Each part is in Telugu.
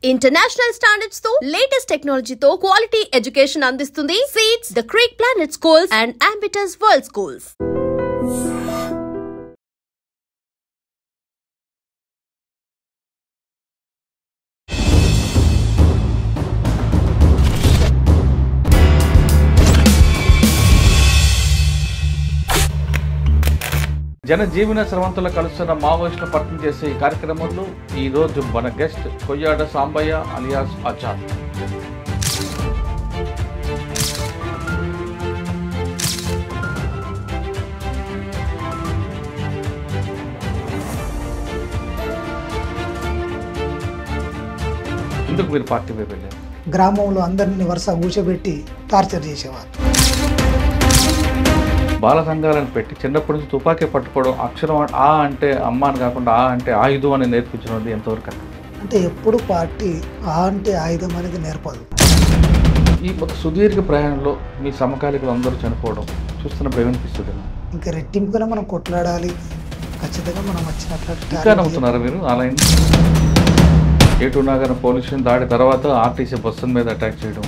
ఇంటర్నేషనల్ స్టాండర్డ్స్ తో లేటెస్ట్ టెక్నాలజీతో క్వాలిటీ ఎడ్యుకేషన్ అందిస్తుంది seats the Creek Planet schools and Ambitus World schools. జనజీవన స్రవంతులు కలుస్తున్న మావోయిస్టులు పరిచయం చేసే ఈ కార్యక్రమంలో ఈరోజు మన గెస్ట్ కొయ్యాడ సాంబయ్య అలియాస్ ఆచాద్. ఎందుకు మీరు పార్టీ వైపు వెళ్ళారు? గ్రామంలో అందరినీ వరుస కూర్చోబెట్టి టార్చర్ చేసేవారు. బాల సంఘాలను పెట్టి చిన్నప్పటి నుంచి తుపాకీ పట్టుకోవడం, అక్షరం ఆ అంటే అమ్మ అని కాకుండా ఆ అంటే ఆయుధం అని నేర్పించినది ఎంతవరకు అంటే ఎప్పుడు పార్టీ ఆ అంటే ఆయుధం అనేది నేర్పదు. ఈ ఒక సుదీర్ఘ ప్రయాణంలో మీ సమకాలికలు అందరూ చనిపోవడం చూస్తున్నప్పుడు ఏమనిపిస్తుంది? ఇంకా రెట్టింపుగా మనం కొట్లాడాలి, ఖచ్చితంగా మనం వచ్చినట్లు. ఇంకా నమ్ముతున్నారా మీరు ఆలయం? ఏటూ నాగర్ పోలీస్ స్టేషన్ దాడి తర్వాత ఆర్టీసీ బస్సుల మీద అటాక్ చేయడం,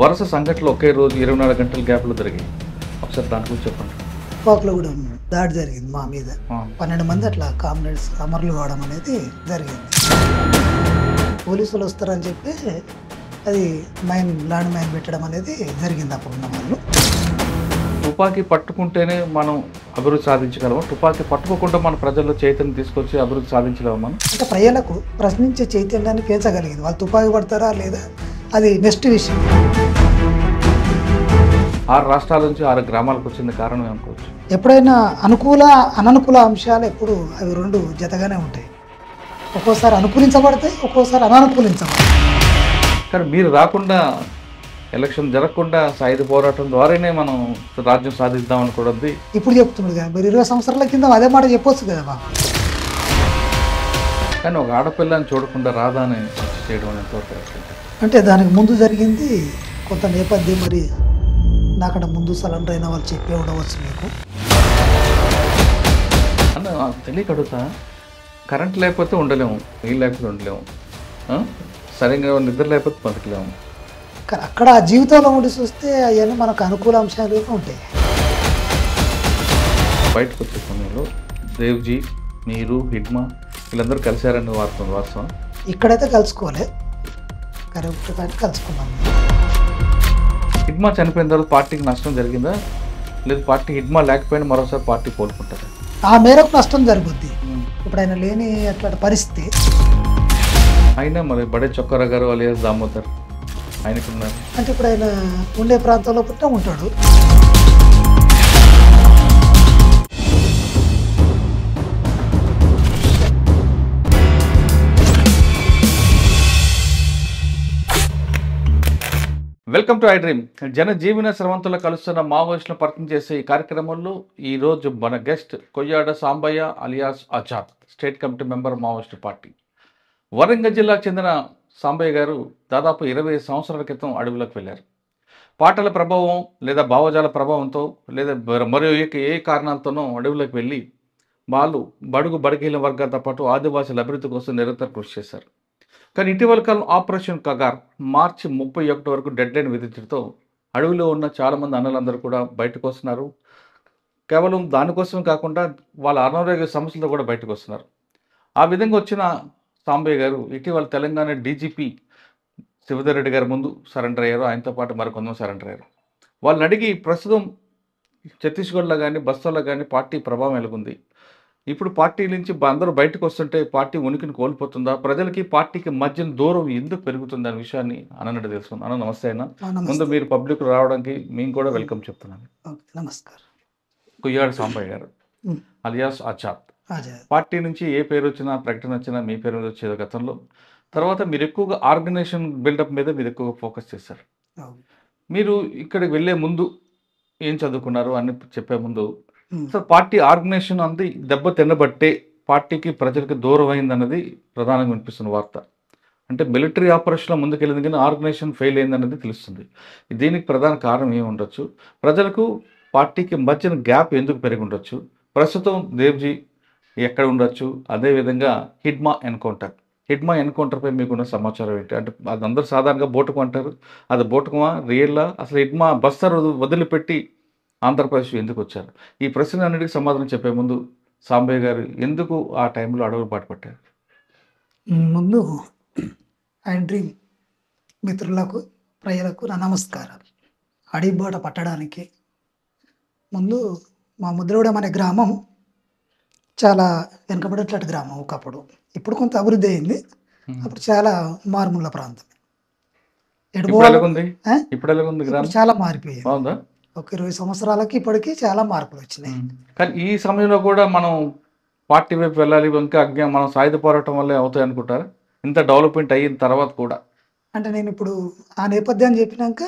వరుస సంఘటనలు ఒకే రోజు 24 గంటల గ్యాప్లో జరిగాయి. ఒకసారి దాని గురించి చెప్పండి. పాక్లో కూడా దాడి జరిగింది మా మీద. 12 మంది అట్లా కామ్రేడ్స్ అమరులు కావడం అనేది జరిగింది. పోలీసులు వస్తారని చెప్పి అది ల్యాండ్ మైన్ పెట్టడం అనేది జరిగింది. అప్పుడు ఉన్న వాళ్ళు తుపాకీ పట్టుకుంటేనే మనం అభివృద్ధి సాధించగలమా? తుపాకీ పట్టుకోకుండా మన ప్రజల్లో చైతన్యం తీసుకొచ్చి అభివృద్ధి సాధించలేమా మనం? అంటే ప్రజలకు ప్రశ్నించే చైతన్యాన్ని పెంచగలిగింది. వాళ్ళు తుపాకీ పడతారా లేదా అది నెక్స్ట్ విషయం. 6 రాష్ట్రాల నుంచి 6 గ్రామాలకు వచ్చింది కారణం ఏమనుకోవచ్చు? ఎప్పుడైనా అనుకూల అననుకూల అంశాలు ఎప్పుడు అవి రెండు జతగానే ఉంటాయి. ఒక్కోసారి అనుకూలించబడతాయి, ఒక్కోసారి అననుకూలించబడతాయి. కానీ మీరు రాకుండా, ఎలక్షన్ జరగకుండా సాయుధ పోరాటం ద్వారానే మనం రాజ్యం సాధిద్దాం అనుకోవద్ది ఇప్పుడు చెప్తున్నాడు కదా, మరి 20 సంవత్సరాల కింద అదే మాట చెప్పొచ్చు కదా మాకు. కానీ ఒక ఆడపిల్లని చూడకుండా రాదాని చేయడం ఎంతవరకు అంటే దానికి ముందు జరిగింది కొంత నేపథ్యం. మరి నాకన్నా ముందు సరెండర్ అయిన వాళ్ళు చెప్పే ఉండవచ్చు మీకు. అన్న తెలియక అడుగుతా, కరెంట్ లేకపోతే ఉండలేము, నీళ్ళు లేకపోతే ఉండలేము, సరిగ్గా నిద్ర లేకపోతే బతకలేము. కానీ అక్కడ ఆ జీవితంలో ఉండి చూస్తే అవన్నీ మనకు అనుకూల అంశాలు ఉంటాయి. బయటకు వచ్చే సమయంలో దేవ్జీ, మీరు, హిడ్మా వీళ్ళందరూ కలిశారని వాస్తవం? ఇక్కడైతే కలుసుకోలే, కరెక్ట్ కానీ కలుసుకున్నాము. హిడ్మా చనిపోయిన తర్వాత పార్టీకి నష్టం జరిగిందా, లేదు పార్టీ హిడ్మా లేకపోయినా మరోసారి పార్టీ కోలుకుంటారా? ఆ మేరకు నష్టం జరుగుద్ది. ఇప్పుడు ఆయన లేని అట్లాంటి పరిస్థితి. అయినా మరి బడే చొక్కరా గారు అలియాస్ దామోదర్ ఆయనకున్నారు అంటే ఇప్పుడు ఆయన ఉండే ప్రాంతంలో పుట్ట ఉంటాడు. Welcome to iDream. జనజీవన స్రవంతులు కలుస్తున్న మావోయిస్టులు పరిచయం చేసే ఈ కార్యక్రమంలో ఈరోజు మన guest Koyyada Sambaiah alias Achad, state committee member, Maoist party. Warangal జిల్లాకు చెందిన సాంబయ్య గారు దాదాపు 20 సంవత్సరాల క్రితం అడవులకు వెళ్ళారు. పాటల ప్రభావం లేదా భావజాల ప్రభావంతో లేదా మరియు ఏ కారణాలతోనో అడవులకు వెళ్ళి వాళ్ళు బడుగు బడిగిన వర్గాలతో పాటు ఆదివాసుల అభివృద్ధి కోసం నిరంతరం కృషి చేశారు. కానీ ఇటీవల కాలం ఆపరేషన్ కగార్ మార్చి 31 వరకు డెడ్ లైన్ విధించడంతో అడవిలో ఉన్న చాలామంది అన్నలందరూ కూడా బయటకు వస్తున్నారు. కేవలం దానికోసమే కాకుండా వాళ్ళ అనారోగ్య సమస్యలతో కూడా బయటకు వస్తున్నారు. ఆ విధంగా వచ్చిన సాంబయ్య గారు ఇటీవల తెలంగాణ డీజీపీ శివధర్ రెడ్డి గారి ముందు సరెండర్ అయ్యారు. ఆయనతో పాటు మరికొందరు సరెండర్ అయ్యారు. వాళ్ళని అడిగి ప్రస్తుతం ఛత్తీస్గఢ్లో కానీ బస్తర్లో కానీ పార్టీ ప్రభావం ఎలాగుంది, ఇప్పుడు పార్టీ నుంచి అందరూ బయటకు వస్తుంటే పార్టీ ఉనికిని కోల్పోతుందా, ప్రజలకి పార్టీకి మధ్య దూరం ఎందుకు పెరుగుతుంది అనే విషయాన్ని అన్నట్టు తెలుసుకుందాం. అన్న నమస్తే. అయినా ముందు మీరు పబ్లిక్ రావడానికి మేము కూడా వెల్కమ్ చెప్తున్నాను. నమస్కారం. కొయ్యాడ సాంబయ్య గారు అలియాస్ ఆచాద్, పార్టీ నుంచి ఏ పేరు వచ్చినా ప్రకటన వచ్చినా మీ పేరు మీద వచ్చేది గతంలో. తర్వాత మీరు ఎక్కువగా ఆర్గనైజేషన్ బిల్డప్ మీద మీరు ఎక్కువగా ఫోకస్ చేశారు. మీరు ఇక్కడికి వెళ్ళే ముందు ఏం చదువుకున్నారు అని చెప్పే ముందు సార్, పార్టీ ఆర్గనైజేషన్ అంది దెబ్బ తినబట్టే పార్టీకి ప్రజలకి దూరం అయిందన్నది ప్రధానంగా వినిపిస్తున్న వార్త. అంటే మిలిటరీ ఆపరేషన్లో ముందుకెళ్ళింది కానీ ఆర్గనైజేషన్ ఫెయిల్ అయిందన్నది తెలుస్తుంది. దీనికి ప్రధాన కారణం ఏమి ఉండొచ్చు? ప్రజలకు పార్టీకి మధ్యన గ్యాప్ ఎందుకు పెరిగి ఉండొచ్చు? ప్రస్తుతం దేవ్జీ ఎక్కడ ఉండొచ్చు? అదేవిధంగా హిడ్మా ఎన్కౌంటర్ హిడ్మా ఎన్కౌంటర్పై మీకున్న సమాచారం ఏంటి? అంటే అది అందరూ సాధారణంగా బోటుకు అంటారు. అది బోటుకమా? రియలా? అసలు హిడ్మా బస్తర్ వదిలిపెట్టి ఆంధ్రప్రదేశ్ ఎందుకొచ్చారు? ఈ ప్రశ్నలన్నిటికి సమాధానం చెప్పే ముందు సాంబయ్య గారు ఎందుకు ఆ టైంలో అడవులు బాట పట్టారు? ముందు ఐ డ్రీమ్ మిత్రులకు ప్రజలకు నా నమస్కారాలు. అడిబాట పట్టడానికి ముందు మా ముద్రగూడెం అనే గ్రామం చాలా వెనుకబడేటట్టు గ్రామం ఒకప్పుడు. ఇప్పుడు కొంత అభివృద్ధి అయింది. అప్పుడు చాలా మారుమూల ప్రాంతం. ఇప్పుడు ఎలాగుంది? ఇప్పుడు ఎలాగుంది గ్రామం? చాలా మారిపోయింది. బాగుందా? ఒక 20 సంవత్సరాలకి ఇప్పటికీ చాలా మార్పులు వచ్చినాయి. కానీ ఈ సమయంలో కూడా మనం పార్టీ వైపు వెళ్ళాలి, ఇంకా మనం సాయుధ పోరాటం వల్లే అవుతాయి అనుకుంటారా? ఇంత డెవలప్మెంట్ అయిన తర్వాత కూడా? అంటే నేను ఇప్పుడు ఆ నేపథ్యాన్ని చెప్పినాక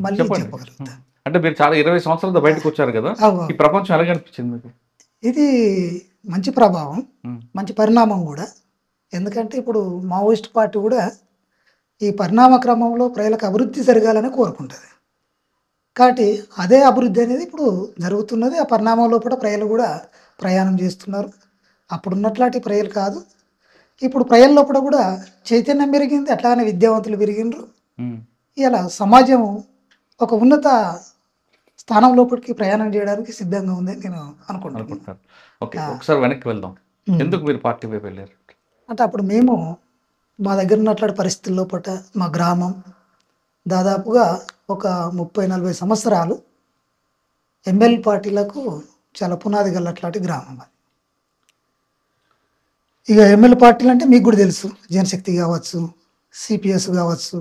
మళ్ళీ చెప్పండి. చెప్పగలుగుతా. అంటే మీరు చాలా 20 సంవత్సరాలతో బయటకు వచ్చారు కదా, ఈ ప్రపంచం ఎలాగ అనిపించింది మీకు? ఇది మంచి ప్రభావం, మంచి పరిణామం కూడా. ఎందుకంటే ఇప్పుడు మావోయిస్ట్ పార్టీ కూడా ఈ పరిణామ క్రమంలో ప్రజలకు అభివృద్ధి జరగాలని కోరుకుంటుంది. కాబట్టి అదే అభివృద్ధి అనేది ఇప్పుడు జరుగుతున్నది. ఆ పరిణామం లోపల ప్రజలు కూడా ప్రయాణం చేస్తున్నారు. అప్పుడున్నట్లాంటి ప్రజలు కాదు. ఇప్పుడు ప్రజల లోపల కూడా చైతన్యం పెరిగింది, అట్లానే విద్యావంతులు పెరిగినరు. ఇలా సమాజం ఒక ఉన్నత స్థానం లోపలికి ప్రయాణం చేయడానికి సిద్ధంగా ఉందని నేను అనుకుంటున్నాను. ఓకే, ఒకసారి వెనక్కి వెళ్దాం. ఎందుకు మీరు పార్టీ వైపు వెళ్ళారు? అంటే అప్పుడు మేము మా దగ్గర ఉన్నట్లాంటి పరిస్థితుల లోపల మా గ్రామం దాదాపుగా ఒక 30-40 సంవత్సరాలు ఎంఎల్ పార్టీలకు చాలా పునాది గల్లట్లాంటి గ్రామం అది. ఇక ఎంఎల్ పార్టీలు అంటే మీకు కూడా తెలుసు, జనశక్తి కావచ్చు, సిపిఎస్ కావచ్చు,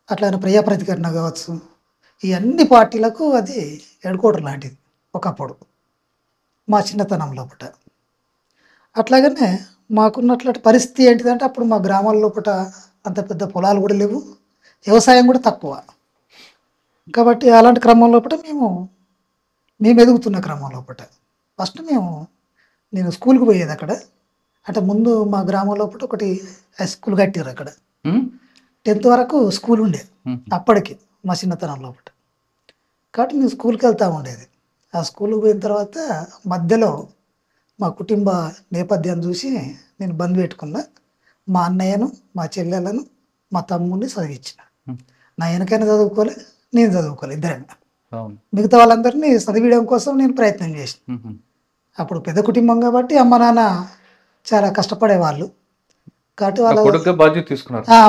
అట్లానే ప్రజా ప్రతిఘటన కావచ్చు, ఈ అన్ని పార్టీలకు అది హెడ్ క్వార్టర్ లాంటిది ఒకప్పుడు మా చిన్నతనం లోపల. అట్లాగనే మాకున్నట్లాంటి పరిస్థితి ఏంటిదంటే అప్పుడు మా గ్రామాల లోపల అంత పెద్ద పొలాలు కూడా లేవు, వ్యవసాయం కూడా తక్కువ. కాబట్టి అలాంటి క్రమం లోపల మేము ఎదుగుతున్న క్రమం లోపల ఫస్ట్ నేను స్కూల్కి పోయేది అక్కడ. అంటే ముందు మా గ్రామం లోపల ఒకటి హై స్కూల్ కట్టారు అక్కడ. 10th వరకు స్కూల్ ఉండే అప్పటికి మా చిన్నతనం లోపల. కాబట్టి నేను స్కూల్కి వెళ్తూ ఉండేది. ఆ స్కూల్కి పోయిన తర్వాత మధ్యలో మా కుటుంబ నేపథ్యాన్ని చూసి నేను బంద్ పెట్టుకున్నా. మా అన్నయ్యను, మా చెల్లెలను, మా తమ్ముడిని చదివించిన. నా వెనకైనా చదువుకోలే, నేను చదువుకోలే, ఇద్దరైనా. మిగతా వాళ్ళందరినీ చదివించడం కోసం నేను ప్రయత్నం చేసిన. అప్పుడు పెద్ద కుటుంబం కాబట్టి అమ్మ నాన్న చాలా కష్టపడేవాళ్ళు. కాబట్టి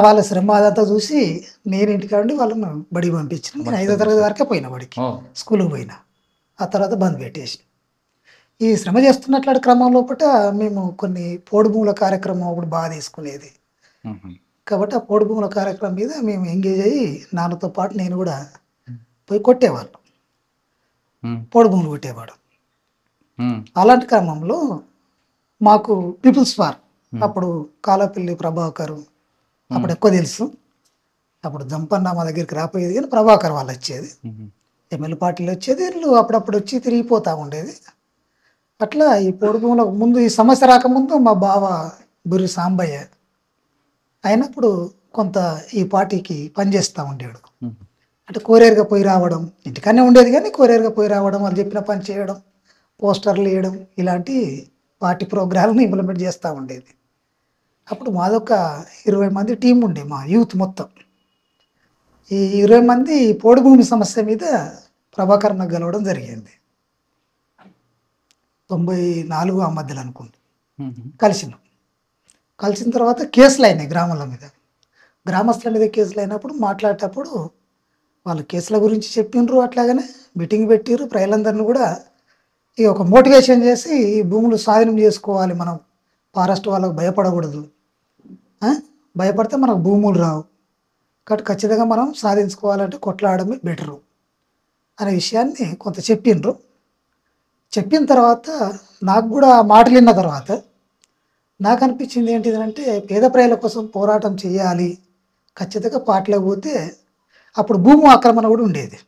వాళ్ళ శ్రమ అదంతా చూసి నేను ఇంటికాండి వాళ్ళను బడికి పంపించిన. నేను 5వ తరగతి వరకే పోయినా బడికి, స్కూల్కి పోయినా. ఆ తర్వాత బంద్ పెట్టేసి ఈ శ్రమ చేస్తున్నట్లాంటి క్రమం లోపల మేము కొన్ని పోడు భూముల కార్యక్రమం ఒకటి బాగా తీసుకునేది. కాబట్టి ఆ పోడు భూముల కార్యక్రమం మీద మేము ఎంగేజ్ అయ్యి నాన్నతో పాటు నేను కూడా పోయి కొట్టేవాళ్ళం, పోడు భూములు కొట్టేవాడు. అలాంటి క్రమంలో మాకు పీపుల్స్ వార్ అప్పుడు కాలపల్లి ప్రభాకర్ అప్పుడు ఎక్కువ తెలుసు. అప్పుడు జంపన్న మా దగ్గరికి రాపోయేది, కానీ ప్రభాకర్ వాళ్ళు వచ్చేది, ఎమ్మెల్యే పార్టీలు వచ్చేది, వీళ్ళు అప్పుడప్పుడు వచ్చి తిరిగిపోతూ ఉండేది. అట్లా ఈ పోడు భూములకు ముందు ఈ సమస్య రాకముందు మా బావ బుర్రి సాంబయ్య అయినప్పుడు కొంత ఈ పార్టీకి పనిచేస్తూ ఉండేవాడు. అంటే కోరేరుగా పోయి రావడం, ఇంటికనే ఉండేది కానీ కోరేరుగా పోయి రావడం, వాళ్ళు చెప్పిన పని చేయడం, పోస్టర్లు వేయడం, ఇలాంటి పార్టీ ప్రోగ్రాంలను ఇంప్లిమెంట్ చేస్తూ ఉండేది. అప్పుడు మాదొక 20 మంది టీం ఉండే, మా యూత్ మొత్తం. ఈ 20 మంది పోడు భూమి సమస్య మీద ప్రభాకర్ను గెలవడం జరిగింది. 94 ఆ మధ్యలో అనుకుంది కలిసిన తర్వాత కేసులు అయినాయి గ్రామాల మీద. గ్రామస్తుల మీద కేసులు అయినప్పుడు మాట్లాడేటప్పుడు వాళ్ళు కేసుల గురించి చెప్పిండ్రు. అట్లాగనే మీటింగ్ పెట్టిర్రు. ప్రజలందరినీ కూడా ఈ ఒక మోటివేషన్ చేసి ఈ భూములు స్వాధీనం చేసుకోవాలి, మనం ఫారెస్ట్ వాళ్ళకు భయపడకూడదు, భయపడితే మనకు భూములు రావు, కాబట్టి ఖచ్చితంగా మనం సాధించుకోవాలంటే కొట్లాడమే బెటరు అనే విషయాన్ని కొంత చెప్పిండ్రు. చెప్పిన తర్వాత నాకు కూడా మాటలు విన్న తర్వాత నాకు అనిపించింది ఏంటిదంటే పేద ప్రజల కోసం పోరాటం చేయాలి, ఖచ్చితంగా పార్టీలోకి పోతే అప్పుడు భూము ఆక్రమణ కూడా ఉండేది.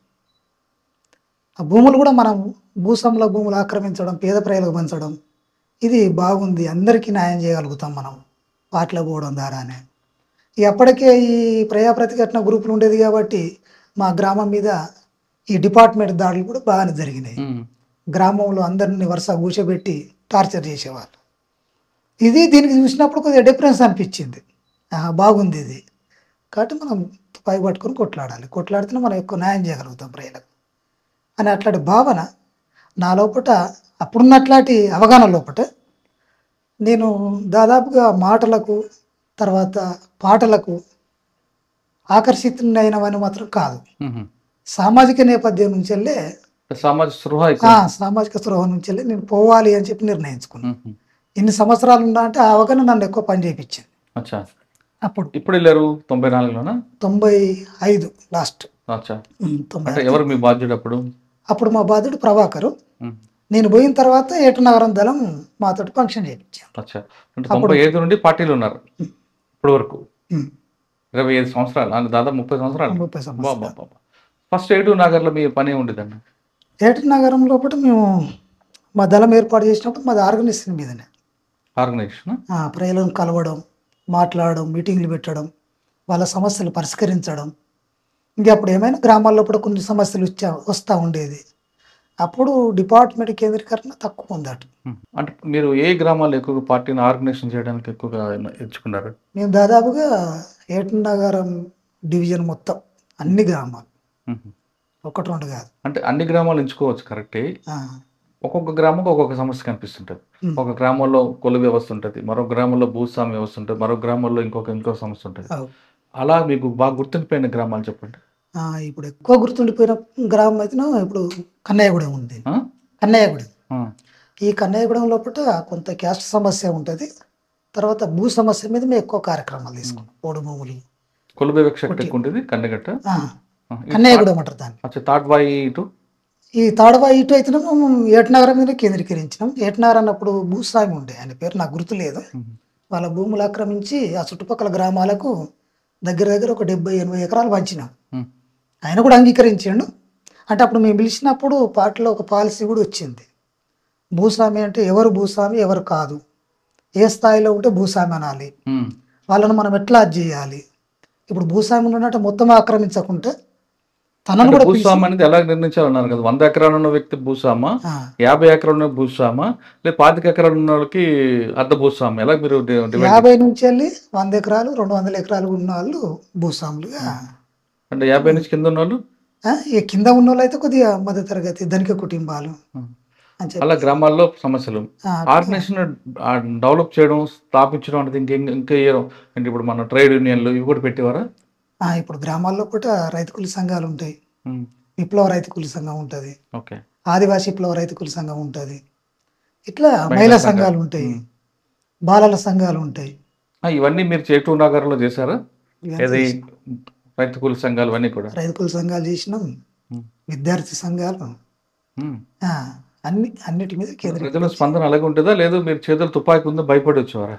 ఆ భూములు కూడా మనం భూస్వాముల భూములు ఆక్రమించడం, పేద ప్రజలకు పంచడం, ఇది బాగుంది, అందరికీ న్యాయం చేయగలుగుతాం మనం పార్టీలో పోవడం ద్వారానే. అప్పటికే ఈ ప్రజా ప్రతిఘటన గ్రూపులు ఉండేది కాబట్టి మా గ్రామం మీద ఈ డిపార్ట్మెంట్ దాడులు కూడా బాగానే జరిగినాయి. గ్రామంలో అందరినీ వరుస కూర్చోబెట్టి టార్చర్ చేసేవాళ్ళు. ఇది దీనికి చూసినప్పుడు కొద్దిగా డిఫరెన్స్ అనిపించింది. బాగుంది ఇది, కాబట్టి మనం తుపాకి పట్టుకొని కొట్లాడాలి, కొట్లాడితేనే మనం ఎక్కువ న్యాయం చేయగలుగుతాం ప్రజలకు అని అట్లాంటి భావన నా లోపట అప్పుడున్న అట్లాంటి అవగాహన లోపట నేను దాదాపుగా మాటలకు తర్వాత పాటలకు ఆకర్షితున్నైనవని మాత్రం కాదు. సామాజిక నేపథ్యం నుంచి వెళ్ళే సామాజిక స్పృహ నుంచి వెళ్ళి నేను పోవాలి అని చెప్పి నిర్ణయించుకున్నాను. ఎన్ని సంవత్సరాలు ఉన్నా అంటే ఆ అవగాహన నన్ను ఎక్కువ పని చేయించింది. అప్పుడు ఇప్పుడు వెళ్ళారు 94లోనా 95 లాస్ట్. ఎవరు మీ బాధ్యుడు అప్పుడు? అప్పుడు మా బాధ్యుడు ప్రభాకరు. నేను పోయిన తర్వాత ఏటనగరం దళం మాతో ఫంక్షన్ చేయించాను. 95 నుండి పార్టీలు ఉన్నారు ఇప్పటి వరకు 25 సంవత్సరాలు, దాదాపు 30 సంవత్సరాలు. ఫస్ట్ ఏటూరు నగర్లో మీ పని ఉండేదండి? ఏటూరు నగరం లోపల మేము మా దళం ఏర్పాటు చేసినప్పుడు మాది ఆర్గనైజేషన్ మీదనే. ఆర్గనైజేషన్ ప్రజలను కలవడం, మాట్లాడడం, మీటింగ్లు పెట్టడం, వాళ్ళ సమస్యలు పరిష్కరించడం. ఇంకా అప్పుడు ఏమైనా గ్రామాల్లో కూడా కొన్ని సమస్యలు వస్తూ ఉండేది. అప్పుడు డిపార్ట్మెంట్ కేంద్రీకరణ తక్కువ ఉంది అటు. అంటే మీరు ఏ గ్రామాల్లో ఎక్కువగా పార్టీని ఆర్గనైజేషన్ చేయడానికి ఎక్కువగా ఎంచుకున్నారు? మేము దాదాపుగా ఏటూరు నగరం డివిజన్ మొత్తం అన్ని గ్రామాలు, ఒకటి రెండు కాదు. అంటే అన్ని గ్రామాలు ఎంచుకోవచ్చు, కరెక్టే. ఒక్కొక్క గ్రామంలో ఒక్కొక్క సమస్య కనిపిస్తుంటుంది. ఒక గ్రామంలో కొలు వ్యవస్థ ఉంటుంది, మరో గ్రామంలో భూస్వామ్య వ్యవస్థ ఉంటుంది, మరో గ్రామంలో ఇంకో సమస్య ఉంటుంది. అలా మీకు బాగా గుర్తుండిపోయిన గ్రామాలు చెప్పండి. ఇప్పుడు ఎక్కువ గుర్తుండిపోయిన గ్రామం అయితే ఇప్పుడు కన్నయ్యగూడెం ఉంది. కన్నయ్యగూడెం, ఈ కన్నయ్యగూడెం లోపల కొంత క్యాస్ట్ సమస్య ఉంటుంది. తర్వాత భూ సమస్య మీద మేము ఎక్కువ కార్యక్రమాలు తీసుకున్నాం. పోడు భూములు, కొలు వివక్ష ఉంటుంది. కన్నెగట్ట కన్నయ్యగూడెం అంటారు దాన్ని. తాడ్వాయి ఇటు, ఈ తాడ్వాయి ఇటు అయితే మేము ఏటనగరం మీద కేంద్రీకరించినాం. ఏటనగరం అన్నప్పుడు భూస్వామి ఉండే, ఆయన పేరు నాకు గుర్తులేదు. వాళ్ళ భూములు ఆక్రమించి ఆ చుట్టుపక్కల గ్రామాలకు దగ్గర ఒక 70-80 ఎకరాలు పంచినాం. ఆయన కూడా అంగీకరించాడు. అంటే అప్పుడు మేము పిలిచినప్పుడు పార్టీలో ఒక పాలసీ కూడా వచ్చింది. భూస్వామి అంటే ఎవరు భూస్వామి ఎవరు కాదు, ఏ స్థాయిలో ఉంటే భూస్వామి అనాలి, వాళ్ళను మనం ఎట్లా చేయాలి. ఇప్పుడు భూస్వామి ఉన్నట్టు మొత్తం ఆక్రమించకుంటే తనను కూడా భూస్వామి అనేది ఎలా నిర్ణయించాలన్నారు కదా. 100 ఎకరాలు ఉన్న వ్యక్తి భూస్వామా, 50 ఎకరాలు ఉన్న భూస్వామా, లేదా 25 ఎకరాలు ఉన్న వాళ్ళకి అర్ధ భూస్వామి, ఎలా మీరు 50 నుంచి వెళ్ళి 100 ఎకరాలు 200 ఎకరాలు ఉన్న వాళ్ళు భూస్వాములుగా. అంటే 50 నుంచి కింద ఉన్న వాళ్ళు, కింద ఉన్న వాళ్ళు అయితే కొద్దిగా మధ్య తరగతి ధనిక కుటుంబాలు. అలా గ్రామాల్లో సమస్యలు. ఆర్గనైజేషన్ డెవలప్ చేయడం, స్థాపించడం అంటే ఇంకా అంటే ఇప్పుడు మన ట్రేడ్ యూనియన్లు ఇవి కూడా పెట్టేవారా? ఇప్పుడు గ్రామాల్లో కూడా రైతు కూలి సంఘాలు ఉంటాయి. విప్లవ రైతు కూలి సంఘం ఉంటుంది, ఆదివాసీ విప్లవ రైతు కూలి సంఘం ఉంటుంది, ఇట్లా మహిళా సంఘాలు ఉంటాయి, బాలల సంఘాలు ఉంటాయి. ఇవన్నీ మీరు ఏటూరు నగరంలో చేశారా? రైతు కూలి సంఘాలు అన్నీ కూడా రైతు కూలి సంఘాలు చేసినాం. విద్యార్థి సంఘాలు అన్నిటి మీద ప్రజల స్పందన అలాగే ఉంటుందా, లేదు మీరు చేతులు తుపాకీ ఉందో భయపడి వచ్చేవారా?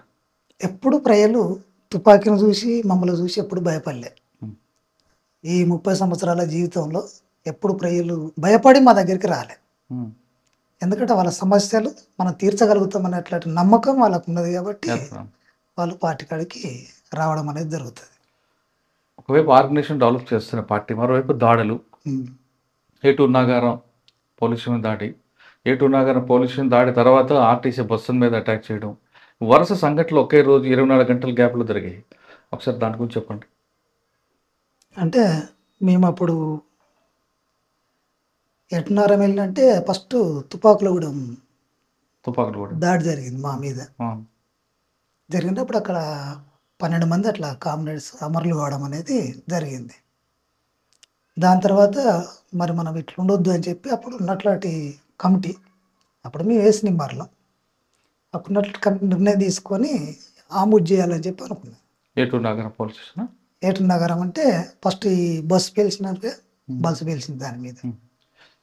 ఎప్పుడు ప్రజలు తుపాకీని చూసి మమ్మల్ని చూసి ఎప్పుడు భయపడలే. ఈ 30 సంవత్సరాల జీవితంలో ఎప్పుడు ప్రజలు భయపడి మా దగ్గరికి రాలే. ఎందుకంటే వాళ్ళ సమస్యలు మనం తీర్చగలుగుతాం అనేట్లాంటి నమ్మకం వాళ్ళకు ఉన్నది కాబట్టి వాళ్ళు పార్టీ కాడికి రావడం అనేది జరుగుతుంది. ఒకవైపు ఆర్గనైజేషన్ డెవలప్ చేస్తున్న పార్టీ, మరోవైపు దాడులు. ఏటూరు నాగారం పోలీసులను దాడి, ఏటూరు నాగారం పోలీసులను దాడి తర్వాత ఆర్టీసీ బస్సుల మీద అటాక్ చేయడం, వరుస సంఘటనలు ఒకే రోజు 24 గంటల గ్యాప్లో జరిగాయి. ఒకసారి దాని గురించి చెప్పండి. అంటే మేము అప్పుడు ఎట్నారం వెళ్ళినంటే ఫస్ట్ తుపాకులో కూడా దాడి జరిగింది మా మీద. జరిగినప్పుడు అక్కడ 12 మంది అట్లా కామ్రేడ్స్ అమరులు కావడం అనేది జరిగింది. దాని తర్వాత మరి మనం ఇట్లా ఉండొద్దు అని చెప్పి అప్పుడు ఉన్నట్లాంటి కమిటీ, అప్పుడు మేము వేసిన మరలో అప్పుడున్నట్లు కమిటీ నిర్ణయం తీసుకొని ఆమోద్ చేయాలని చెప్పి అనుకున్నాం. ఏటూరు నగరం పోలీస్ స్టేషన్. ఏటూరు నగరం అంటే ఫస్ట్ ఈ బస్సు పేల్చినాక బస్సు పేల్చింది. దాని మీద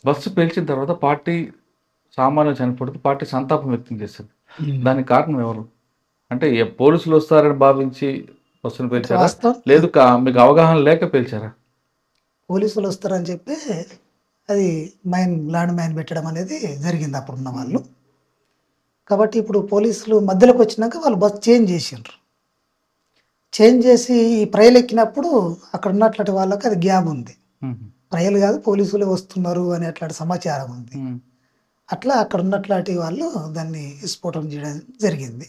బస్సు పేల్చిన తర్వాత పార్టీ సామాన్యులు చనిపోతే పార్టీ సంతాపం వ్యక్తం చేస్తుంది. దానికి కారణం ఎవరు? అంటే పోలీసులు వస్తారని భావించి బస్సును పేల్చారా, లేదు మీకు అవగాహన లేక పేల్చారా? పోలీసులు వస్తారని చెప్పి అది ల్యాండ్ మైన్ పెట్టడం అనేది జరిగింది అప్పుడున్న వాళ్ళు. కాబట్టి ఇప్పుడు పోలీసులు మధ్యలోకి వచ్చినాక వాళ్ళు బస్ చేంజ్ చేసిండ్రు. చేంజ్ చేసి ఈ ప్రజలు ఎక్కినప్పుడు అక్కడ ఉన్నట్లాంటి వాళ్ళకి అది గ్యాప్ ఉంది. ప్రజలు కాదు పోలీసులే వస్తున్నారు అనే అట్లాంటి సమాచారం ఉంది. అట్లా అక్కడ ఉన్నట్లాంటి వాళ్ళు దాన్ని విస్ఫోటం చేయడం జరిగింది.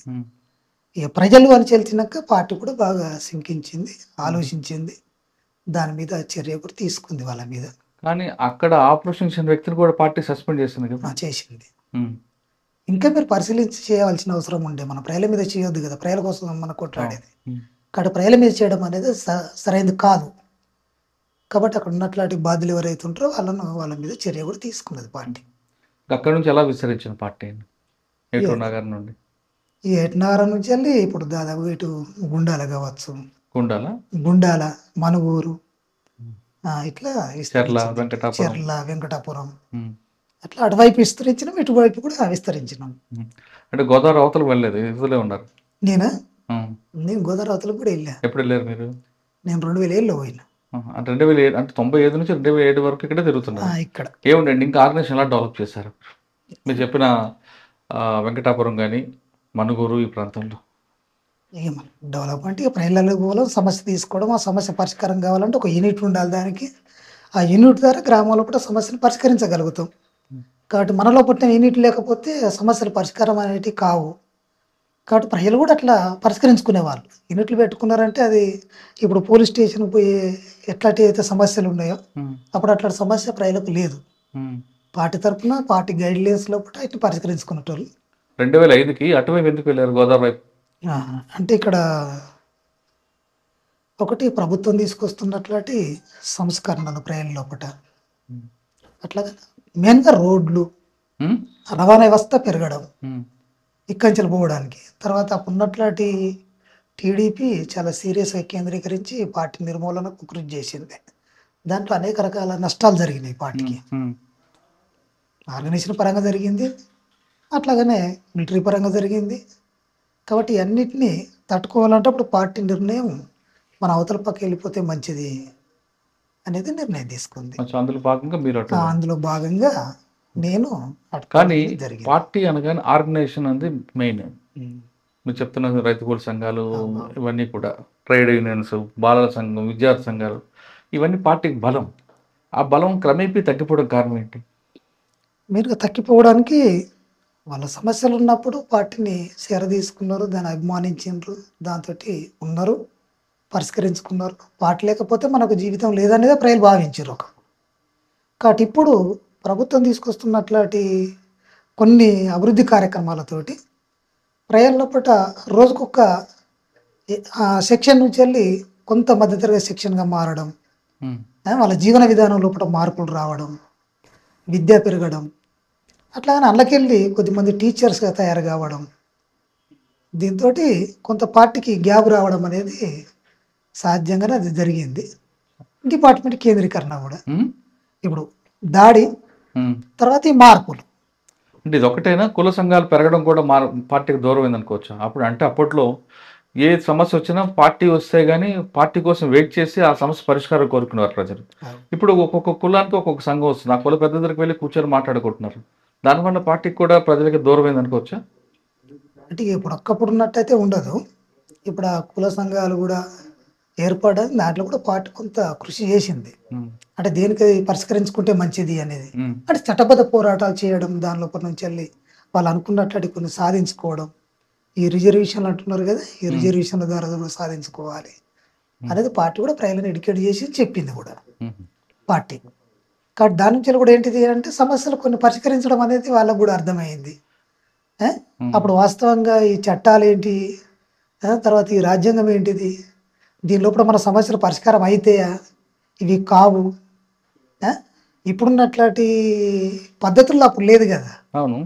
ఇక ప్రజలు అని తెలిసినాక పార్టీ కూడా బాగా శంకించింది, ఆలోచించింది, దాని మీద చర్య కూడా తీసుకుంది వాళ్ళ మీద. కానీ అక్కడ ఆపరేషన్ చేసిన వ్యక్తిని కూడా పార్టీ సస్పెండ్ చేసింది కదా. చేసింది. ఉమ్, ఇంకా మీరు పరిశీలించి చేయవలసిన అవసరం ఉండే, మన ప్రజల మీద చేయొద్దు కదా, ప్రజల కోసం మనం కొట్లాడేది. ఉమ్. కాబట్టి ప్రజల మీద చేయడం అనేది సరైనది కాదు. కాబట్టి అక్కడ ఉన్నట్లాంటి బాధ్యులు ఎవరైతే ఉంటారో వాళ్ళ మీద చర్య కూడా తీసుకున్నది పార్టీ. అక్కడ నుంచి ఎలా విస్తరించింది పార్టీ ఏటూరు నగర్ నుండి? ఈ ఎట్నారం నుంచి వెళ్ళి ఇప్పుడు దాదాపు ఇటు గుండాల కావచ్చు, గుండాల, గుండాల, మనుగూరు, ఇట్లా చెర్ల, విస్తరించింది. వెంకటాపురం. చెర్ల, వెంకటాపురం, ఉమ్, అట్లా అటువైపు విస్తరించినాం, ఇటువైపు కూడా విస్తరించినాం. ఉమ్. అంటే గోదావరి అవతలకు వెళ్ళలేదు, ఇదిలే ఉన్నారు. నేనా ఉమ్. నేను గోదావరి అవతలకు కూడా వెళ్ళా. ఎప్పుడు వెళ్ళారు మీరు? నేను 2007లో పోయినా. అంటే 2007 అంటే 95 నుంచి 2007 వరకు ఇక్కడే తిరుగుతున్నారు. ఇక్కడ ఏముండండి ఇంకా ఆర్గనైజేషన్ ఎలా డెవలప్ చేశారు మీరు చెప్పిన వెంకటాపురం కానీ మనుగూరు ఈ ప్రాంతంలో? ఏం డెవలప్మెంట్ ఇక ప్రజలకు పోవడం, సమస్య తీసుకోవడం, ఆ సమస్య పరిష్కారం కావాలంటే ఒక యూనిట్ ఉండాలి దానికి. ఆ యూనిట్ ద్వారా గ్రామంలో కూడా సమస్యను పరిష్కరించగలుగుతాం. కాబట్టి మనలో పుట్టిన యూనిట్ లేకపోతే సమస్యల పరిష్కారం అనేటివి కావు. కాబట్టి ప్రజలు కూడా అట్లా పరిష్కరించుకునేవాళ్ళు. యూనిట్లు పెట్టుకున్నారంటే అది ఇప్పుడు పోలీస్ స్టేషన్కి పోయి ఎట్లాంటి అయితే సమస్యలు ఉన్నాయో అప్పుడు అట్లాంటి సమస్య ప్రజలకు లేదు. పార్టీ తరఫున పార్టీ గైడ్లైన్స్ లోపల ఇట్లా పరిష్కరించుకునేటోళ్ళు. 2005కి అటువైపు ఎందుకు వెళ్ళారు గోదావరి వైపు? అంటే ఇక్కడ ఒకటి ప్రభుత్వం తీసుకొస్తున్నట్లాంటి సంస్కరణలు ప్రజల లోపల, అట్లాగా మెయిన్గా రోడ్లు, రవాణా వ్యవస్థ పెరగడం, ఇక్కంచెలు పోవడానికి. తర్వాత అప్పుడున్నట్లాంటి టీడీపీ చాలా సీరియస్గా కేంద్రీకరించి పార్టీ నిర్మూలనకు కృషి చేసింది. దాంట్లో అనేక రకాల నష్టాలు జరిగినాయి పార్టీకి. ఆర్గనైజేషన్ పరంగా జరిగింది, అట్లాగనే మిలిటరీ పరంగా జరిగింది. కాబట్టి అన్నిటినీ తట్టుకోవాలంటే అప్పుడు పార్టీ నిర్ణయం మన అవతల పక్క వెళ్ళిపోతే మంచిది అనేది నిర్ణయం తీసుకుంది. అందులో భాగంగా నేను కానీ పార్టీ అనగానే ఆర్గనైజేషన్ అనేది మెయిన్. మీరు చెప్తున్న రైతు కూలి సంఘాలు ఇవన్నీ కూడా, ట్రేడ్ యూనియన్స్, బాలల సంఘం, విద్యార్థి సంఘాలు, ఇవన్నీ పార్టీకి బలం. ఆ బలం క్రమేపీ తగ్గిపోవడం కారణం ఏంటి? మీరు తగ్గిపోవడానికి వాళ్ళ సమస్యలు ఉన్నప్పుడు పార్టీని సేర తీసుకున్నారు, దాన్ని అభిమానించారు, దాంతో ఉన్నారు, పరిష్కరించుకున్నారు. పార్టీ లేకపోతే మనకు జీవితం లేదనేది ప్రజలు భావించారు. కాబట్టి ఇప్పుడు ప్రభుత్వం తీసుకొస్తున్నట్లాంటి కొన్ని అభివృద్ధి కార్యక్రమాలతోటి ప్రజల లోపల రోజుకొక సెక్షన్ నుంచి వెళ్ళి కొంత మధ్యతరగతి సెక్షన్గా మారడం, వాళ్ళ జీవన విధానం లోపల మార్పులు రావడం, విద్య పెరగడం, అట్లాగనే అందులోకెళ్ళి కొద్దిమంది టీచర్స్గా తయారు కావడం, దీంతో కొంత పార్టీకి గ్యాప్ రావడం అనేది సాధ్యంగానే అది జరిగింది. డిపార్ట్మెంట్ కేంద్రీకరణ కూడా ఇప్పుడు దాడి తర్వాత ఈ మార్పులు. అంటే ఇది ఒకటైనా కుల సంఘాలు పెరగడం కూడా పార్టీకి దూరం అయింది అనుకోవచ్చు. అప్పుడు అంటే అప్పట్లో ఏ సమస్య వచ్చినా పార్టీ వస్తే కానీ పార్టీ కోసం వెయిట్ చేసి ఆ సమస్య పరిష్కారం కోరుకునేవారు ప్రజలు. ఇప్పుడు ఒక్కొక్క కులానికి ఒక్కొక్క సంఘం వస్తుంది, ఆ కుల పెద్ద దగ్గరికి వెళ్ళి కూర్చొని మాట్లాడుకుంటున్నారు. దానివల్ల పార్టీకి కూడా ప్రజలకి దూరం అయింది అనుకోవచ్చా? అంటే ఇప్పుడు ఒక్కప్పుడు ఉన్నట్టయితే ఉండదు. ఇప్పుడు ఆ కుల సంఘాలు కూడా ఏర్పడదు, దాంట్లో కూడా పార్టీ కొంత కృషి చేసింది. అంటే దేనికి పరిష్కరించుకుంటే మంచిది అనేది, అంటే చట్టబద్ధ పోరాటాలు చేయడం, దాని లోపల నుంచి వెళ్ళి వాళ్ళు అనుకున్నట్లు కొన్ని సాధించుకోవడం. ఈ రిజర్వేషన్లు అంటున్నారు కదా, ఈ రిజర్వేషన్ల ద్వారా కూడా సాధించుకోవాలి అనేది పార్టీ కూడా ప్రజలను ఎడ్యుకేట్ చేసి చెప్పింది కూడా పార్టీ. కాబట్టి దాని నుంచి కూడా ఏంటిది అంటే సమస్యలు కొన్ని పరిష్కరించడం అనేది వాళ్ళకు కూడా అర్థమైంది. అప్పుడు వాస్తవంగా ఈ చట్టాలు ఏంటి, తర్వాత ఈ రాజ్యాంగం ఏంటిది, దీని లోపల మన సమస్యలు పరిష్కారం అయితాయా, ఇవి కావు. ఇప్పుడున్నట్లాంటి పద్ధతుల్లో అప్పుడు లేదు కదా. అవును,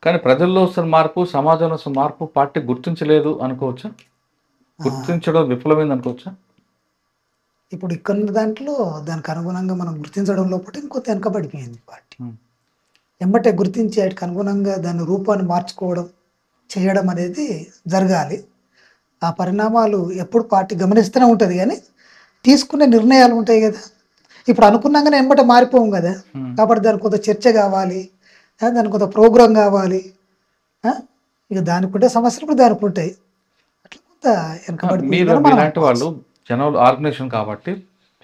కానీ ప్రజల్లో వస్తున్న మార్పు, సమాజంలో వస్తున్న మార్పు పార్టీ గుర్తించలేదు అనుకోవచ్చా? గుర్తించడం విఫలమైంది అనుకోవచ్చా? ఇప్పుడు ఇక్కడ దాంట్లో దానికి అనుగుణంగా మనం గుర్తించడం లోపల ఇంకొంత వెనకబడిపోయింది పార్టీ. వెంబటే గుర్తించి వాటికి అనుగుణంగా దాని రూపాన్ని మార్చుకోవడం, చేయడం అనేది జరగాలి. ఆ పరిణామాలు ఎప్పుడు పార్టీ గమనిస్తూనే ఉంటుంది, కానీ తీసుకునే నిర్ణయాలు ఉంటాయి కదా. ఇప్పుడు అనుకున్నాగానే వెంబటే మారిపోం కదా. కాబట్టి దానికి కొంత చర్చ కావాలి, దానికి కొంత ప్రోగ్రాం కావాలి. ఇక దానికి ఉంటే సమస్యలు కూడా దానికి ఉంటాయి. అట్లా కొంత వెనకబడి వాళ్ళు జనాలు ఆర్గనైజేషన్ కాబట్టి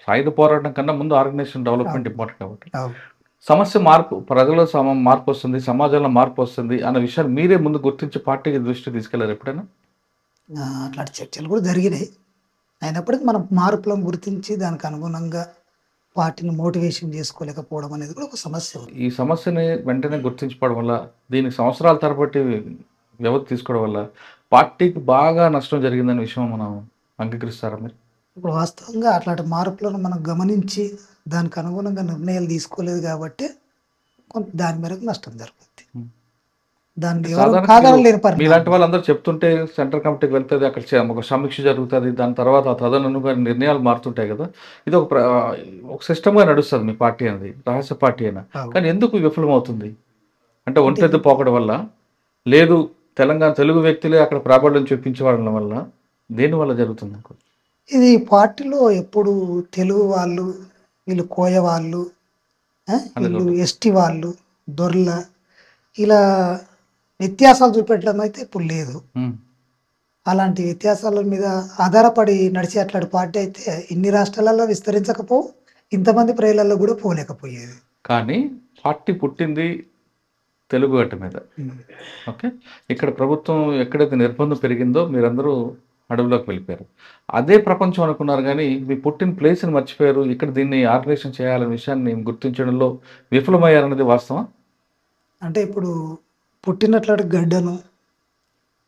సాయుధ పోరాటం కన్నా ముందు ఆర్గనైజేషన్ డెవలప్మెంట్ ఇంపార్టెంట్ కాబట్టి సమస్య మార్పు, ప్రజల్లో మార్పు వస్తుంది, సమాజంలో మార్పు వస్తుంది అన్న విషయాన్ని మీరే ముందు గుర్తించి పార్టీకి దృష్టి తీసుకెళ్లారు ఎప్పుడైనా? అట్లాంటి చర్చలు కూడా జరిగినాయి. అయినప్పటికీ మనం మార్పులను గుర్తించి దానికి అనుగుణంగా పార్టీని మోటివేషన్ చేసుకోలేకపోవడం అనేది కూడా ఒక సమస్య ఉంది. ఈ సమస్యని వెంటనే గుర్తించుకోవడం వల్ల, దీనికి సంవత్సరాల తరబట్టి వ్యవధి తీసుకోవడం వల్ల పార్టీకి బాగా నష్టం జరిగిందనే విషయం మనం అంగీకరిస్తారా మీరు? ఇప్పుడు వాస్తవంగా అట్లాంటి మార్పులను మనం గమనించి దానికి అనుగుణంగా నిర్ణయాలు తీసుకోలేదు కాబట్టి కొంత దాని మేరకు నష్టం జరుగుతుంది. దాన్ని ఎవరు సాధారణంగా కాదనలేని పరిణామం. మీలాంటి వాళ్ళందరూ చెప్తుంటే సెంట్రల్ కమిటీకి వెళ్తుంది, అక్కడ ఒక సమీక్ష జరుగుతుంది, దాని తర్వాత తదనుగుణంగా నిర్ణయాలు మారుతుంటాయి కదా. ఇది ఒక సిస్టమ్గా నడుస్తుంది మీ పార్టీ అనేది, రహస్య పార్టీ అయినా. అవును. కానీ ఎందుకు విఫలమవుతుంది? అంటే ఒంటెద్దు పోకడం వల్ల, లేదు తెలుగు వ్యక్తులే అక్కడ ప్రాబల్యం చూపించడం వల్ల, దేనివల్ల జరుగుతుంది? ఇది పార్టీలో ఎప్పుడు తెలుగు వాళ్ళు, వీళ్ళు కోయ వాళ్ళు, వీళ్ళు ఎస్టీ వాళ్ళు, దొర్ల, ఇలా వ్యత్యాసాలు చూపెట్టడం అయితే ఇప్పుడు లేదు. అలాంటి వ్యత్యాసాల మీద ఆధారపడి నడిచే అట్లాంటి పార్టీ అయితే ఇన్ని రాష్ట్రాలలో విస్తరించకపోవు, ఇంతమంది ప్రజలలో కూడా పోలేకపోయేది. కానీ పార్టీ పుట్టింది తెలుగు గడ్డ మీద. ఓకే, ఇక్కడ ప్రభుత్వం ఎక్కడైతే నిర్బంధం పెరిగిందో మీరందరూ అడవిలోకి వెళ్ళిపోయారు. అదే ప్రపంచం అనుకున్నారు, కానీ మీ పుట్టిన ప్లేస్ని మర్చిపోయారు. ఇక్కడ దీన్ని ఆర్గనైజేషన్ చేయాలనే విషయాన్ని గుర్తించడంలో విఫలమయ్యారన్నది వాస్తవం. అంటే ఇప్పుడు పుట్టినట్లాంటి గడ్డను,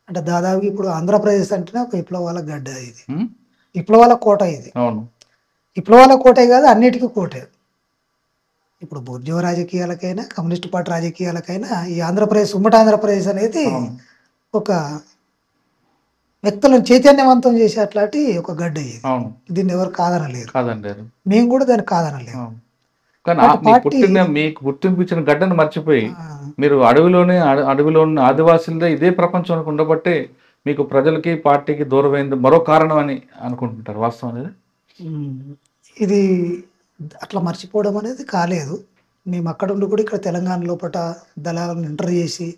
అంటే దాదాపు ఇప్పుడు ఆంధ్రప్రదేశ్ అంటేనే ఒక విప్లవాల గడ్డ ఇది, విప్లవాల కోట ఇది. అవును, విప్లవాల కోటే కాదు, అన్నిటికీ కోటే. ఇప్పుడు బూర్జువ రాజకీయాలకైనా కమ్యూనిస్ట్ పార్టీ రాజకీయాలకైనా ఈ ఆంధ్రప్రదేశ్, ఉమ్మడి ఆంధ్రప్రదేశ్ అనేది ఒక వ్యక్తులను చైతన్యవంతం చేసే అట్లాంటి ఒక గడ్డ ఇది. దీన్ని ఎవరు కాదనలేరు. మేము కూడా దాన్ని కాదనలేము. కానీ మీకు గుర్తింపు ఇచ్చిన గడ్డను మర్చిపోయి మీరు అడవిలో ఉన్న ఆదివాసులదే ఇదే ప్రపంచానికి ఉండబట్టే మీకు ప్రజలకి పార్టీకి దూరమైంది మరో కారణం అని అనుకుంటుంటారు. వాస్తవం అనేది ఇది అట్లా మర్చిపోవడం అనేది కాలేదు. మేము అక్కడ ఉండి కూడా ఇక్కడ తెలంగాణ లోపల దళాలను ఎంటర్ చేసి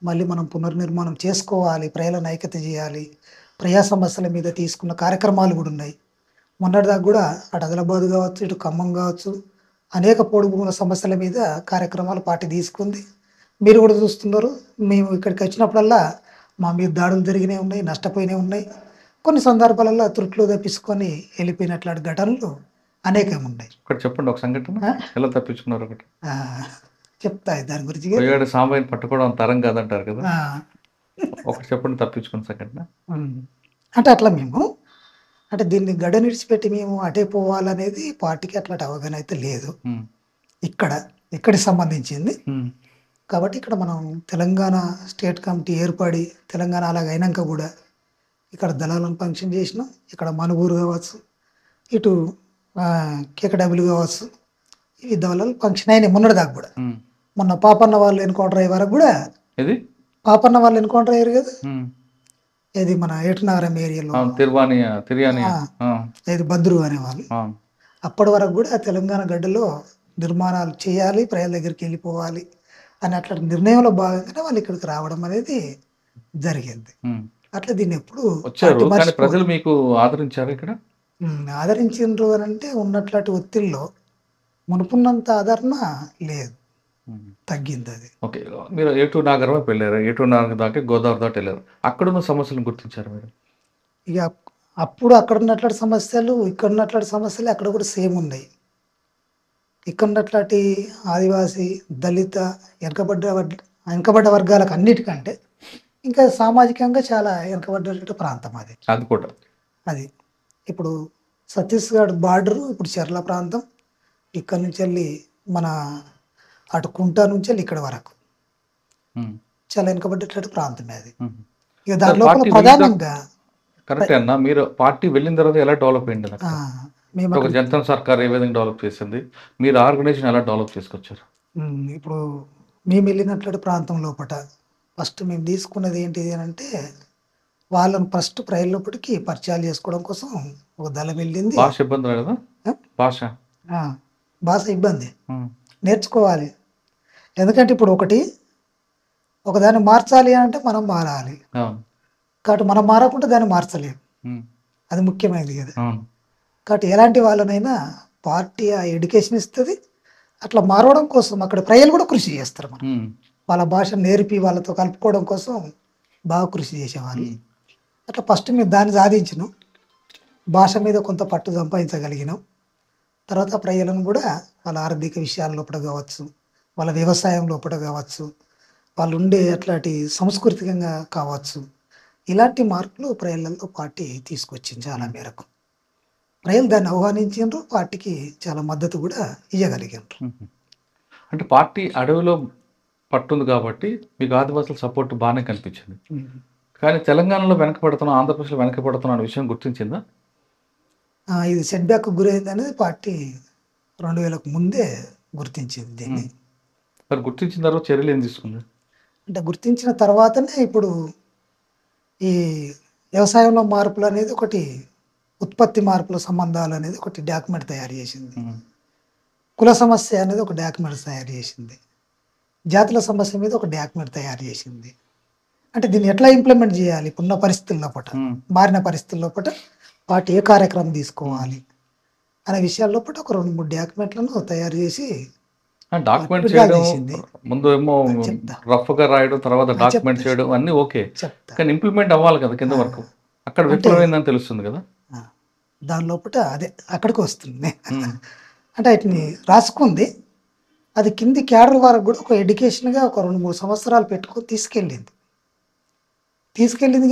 మళ్ళీ మనం పునర్నిర్మాణం చేసుకోవాలి, ప్రజలను ఐక్యత చేయాలి, ప్రజా సమస్యల మీద తీసుకున్న కార్యక్రమాలు కూడా ఉన్నాయి. మొన్నటిదాకా కూడా అటు ఆదిలాబాద్ కావచ్చు, ఇటు ఖమ్మం కావచ్చు, అనేక పోడు భూముల సమస్యల మీద కార్యక్రమాలు పార్టీ తీసుకుంది. మీరు కూడా చూస్తున్నారు. మేము ఇక్కడికి వచ్చినప్పుడల్లా మా మీద దాడులు జరిగినవి ఉన్నాయి, నష్టపోయినవి ఉన్నాయి. కొన్ని సందర్భాలలో త్రుట్లు తప్పించుకొని వెళ్ళిపోయినట్లాంటి ఘటనలు అనేకం ఉన్నాయి. ఒకటి చెప్పండి, ఒక సంఘటన ఎలా తప్పించుకున్నారు? ఒకటి చెప్తా దాని గురించి. సాంబాయిని పట్టుకోవడం తరం కాదంటారు కదా, ఒకటి చెప్పండి తప్పించుకున్న సంఘటన. అంటే అట్లా మేము అంటే దీన్ని గడ్డ నిడిచిపెట్టి మేము అటే పోవాలనేది పార్టీకి అట్లాంటి అవగాహన అయితే లేదు. ఇక్కడికి సంబంధించింది కాబట్టి ఇక్కడ మనం తెలంగాణ స్టేట్ కమిటీ ఏర్పడి తెలంగాణ అలాగ అయినాక కూడా ఇక్కడ దళాలను ఫంక్షన్ చేసినాం. ఇక్కడ మనుగూరు కావచ్చు, ఇటు కేకడబ్ల్యూ కావచ్చు, ఈ దళాలు ఫంక్షన్ అయినాయి మొన్నటిదాకా కూడా. మొన్న పాపన్న వాళ్ళు ఎన్కౌంటర్ అయ్యే వరకు కూడా, పాపన్న వాళ్ళు ఎన్కౌంటర్ అయ్యారు కదా, ఇది మన ఏటునగరం ఏరియాలో ఇది బద్రు అనేవాళ్ళు. అప్పటి వరకు కూడా తెలంగాణ గడ్డలో నిర్మాణాలు చేయాలి, ప్రజల దగ్గరికి వెళ్ళిపోవాలి అని అట్లాంటి నిర్ణయంలో భాగంగానే వాళ్ళు ఇక్కడికి రావడం అనేది జరిగింది. అట్లా దీన్ని ఎప్పుడు ప్రజలు మీకు ఆదరించారు. ఇక్కడ ఆదరించారు అని అంటే ఉన్నట్లాంటి ఒత్తిడిలో మునుపున్నంత ఆదరణ లేదు, తగ్గింది. అది ఓకే, మీరు ఏటూరు నాగరం వెళ్ళారు, ఏటూరు నాగరం దాకా గోదావరి దాటి వెళ్ళారు. అక్కడున్న సమస్యలను గుర్తించారు మీరు? ఇక అప్పుడు అక్కడ ఉన్నట్లాంటి సమస్యలు ఇక్కడ ఉన్నట్లాంటి సమస్యలు అక్కడ కూడా సేమ్ ఉన్నాయి. ఇక్కడ ఉన్నట్లాంటి ఆదివాసీ, దళిత, వెనకబడ్డ వర్గాలకు అన్నిటికంటే ఇంకా సామాజికంగా చాలా వెనకబడ్డ ప్రాంతం అది. అది కూడా అది ఇప్పుడు ఛత్తీస్గఢ్ బార్డరు, ఇప్పుడు చర్ల ప్రాంతం, ఇక్కడ నుంచి వెళ్ళి మన అటు కుంట నుంచి వెళ్ళి ఇక్కడ వరకు చాలా వెనుకబడ్డేటువంటి ప్రాంతమే అది. ఇక దాంట్లో ప్రధానంగా కరెక్ట్ అన్న, మీరు పార్టీ వెళ్ళిన తర్వాత ఎలా డెవలప్ అయింది? ఒక జనతా సర్కార్ ఏ విధంగా డెవలప్ చేసింది, మీరు ఆర్గనైజేషన్ ఎలా డెవలప్ చేసుకొచ్చారు? ఇప్పుడు మేము వెళ్ళినటువంటి ప్రాంతం లోపల ఫస్ట్ మేము తీసుకున్నది ఏంటిది అని అంటే, వాళ్ళని ఫస్ట్ ప్రజల లోపలికి పరిచయాలు చేసుకోవడం కోసం ఒక దళం వెళ్ళింది. భాష ఇబ్బంది కదా? భాష ఇబ్బంది, నేర్చుకోవాలి. ఎందుకంటే ఇప్పుడు ఒకదాన్ని మార్చాలి అంటే మనం మారాలి కాబట్టి మనం మారకుండా దాన్ని మార్చలేము, అది ముఖ్యమైనది కదా. కాబట్టి ఎలాంటి వాళ్ళనైనా పార్టీ ఆ ఎడ్యుకేషన్ ఇస్తుంది. అట్లా మారవడం కోసం అక్కడ ప్రజలు కూడా కృషి చేస్తారు. మనం వాళ్ళ భాష నేర్పి వాళ్ళతో కలుపుకోవడం కోసం బాగా కృషి చేసేవాళ్ళు. అట్లా ఫస్ట్ మేము దాన్ని సాధించినాం. భాష మీద కొంత పట్టు సంపాదించగలిగినాం. తర్వాత ప్రజలను కూడా వాళ్ళ ఆర్థిక విషయాల లోపల కావచ్చు, వాళ్ళ వ్యవసాయం లోపల కావచ్చు, వాళ్ళు ఉండే అట్లాంటి సాంస్కృతికంగా కావచ్చు, ఇలాంటి మార్పులు ప్రజలలో పార్టీ తీసుకొచ్చింది చాలా మేరకు. ప్రజలు దాన్ని ఆహ్వానించారు, పార్టీకి చాలా మద్దతు కూడా ఇవ్వగలిగారు. అంటే పార్టీ అడవిలో పట్టుంది కాబట్టి మీకు ఆదివాసుల సపోర్ట్ బాగానే కనిపించింది. కానీ తెలంగాణలో వెనకబడుతున్నాం, ఆంధ్రప్రదేశ్లో వెనకబడుతున్నాం అనే విషయం గుర్తించిందా? ఇది సెట్ బ్యాక్ గురైంది అనేది పార్టీ 2000కు ముందే గుర్తించింది దీన్ని. మరి గుర్తించిన తర్వాత చర్యలు ఏం తీసుకుంది? అంటే గుర్తించిన తర్వాతనే ఇప్పుడు ఈ వ్యవసాయంలో మార్పులు అనేది ఒకటి, ఉత్పత్తి మార్పుల సంబంధాలు అనేది ఒకటి డాక్యుమెంట్ తయారు చేసింది. కుల సమస్య అనేది ఒక డాక్యుమెంట్ తయారు చేసింది. జాతుల సమస్య మీద ఒక డాక్యుమెంట్ తయారు చేసింది. అంటే దీన్ని ఎట్లా ఇంప్లిమెంట్ చేయాలి, ఇప్పుడున్న పరిస్థితుల లోపల, మారిన పరిస్థితుల లోపల పార్టీ ఏ కార్యక్రమం తీసుకోవాలి అనే విషయాల లోపల ఒక 2-3 డాక్యుమెంట్లను తయారు చేసి డాక్యుమెంట్ చేయడం, ముందు ఏమో రఫ్ గా రాయడం, తర్వాత డాక్యుమెంట్ చేయడం అన్ని ఓకే, కానీ ఇంప్లిమెంట్ అవ్వాలి కదా కింద వరకు. అక్కడ విఫలమైందని తెలుస్తుంది కదా. దాని లోపల అదే అక్కడికి వస్తుంది. అంటే వాటిని రాసుకుంది, అది కింది క్యాడర్ వరకు కూడా ఒక ఎడ్యుకేషన్గా ఒక 2-3 సంవత్సరాలు పెట్టుకొని తీసుకెళ్ళింది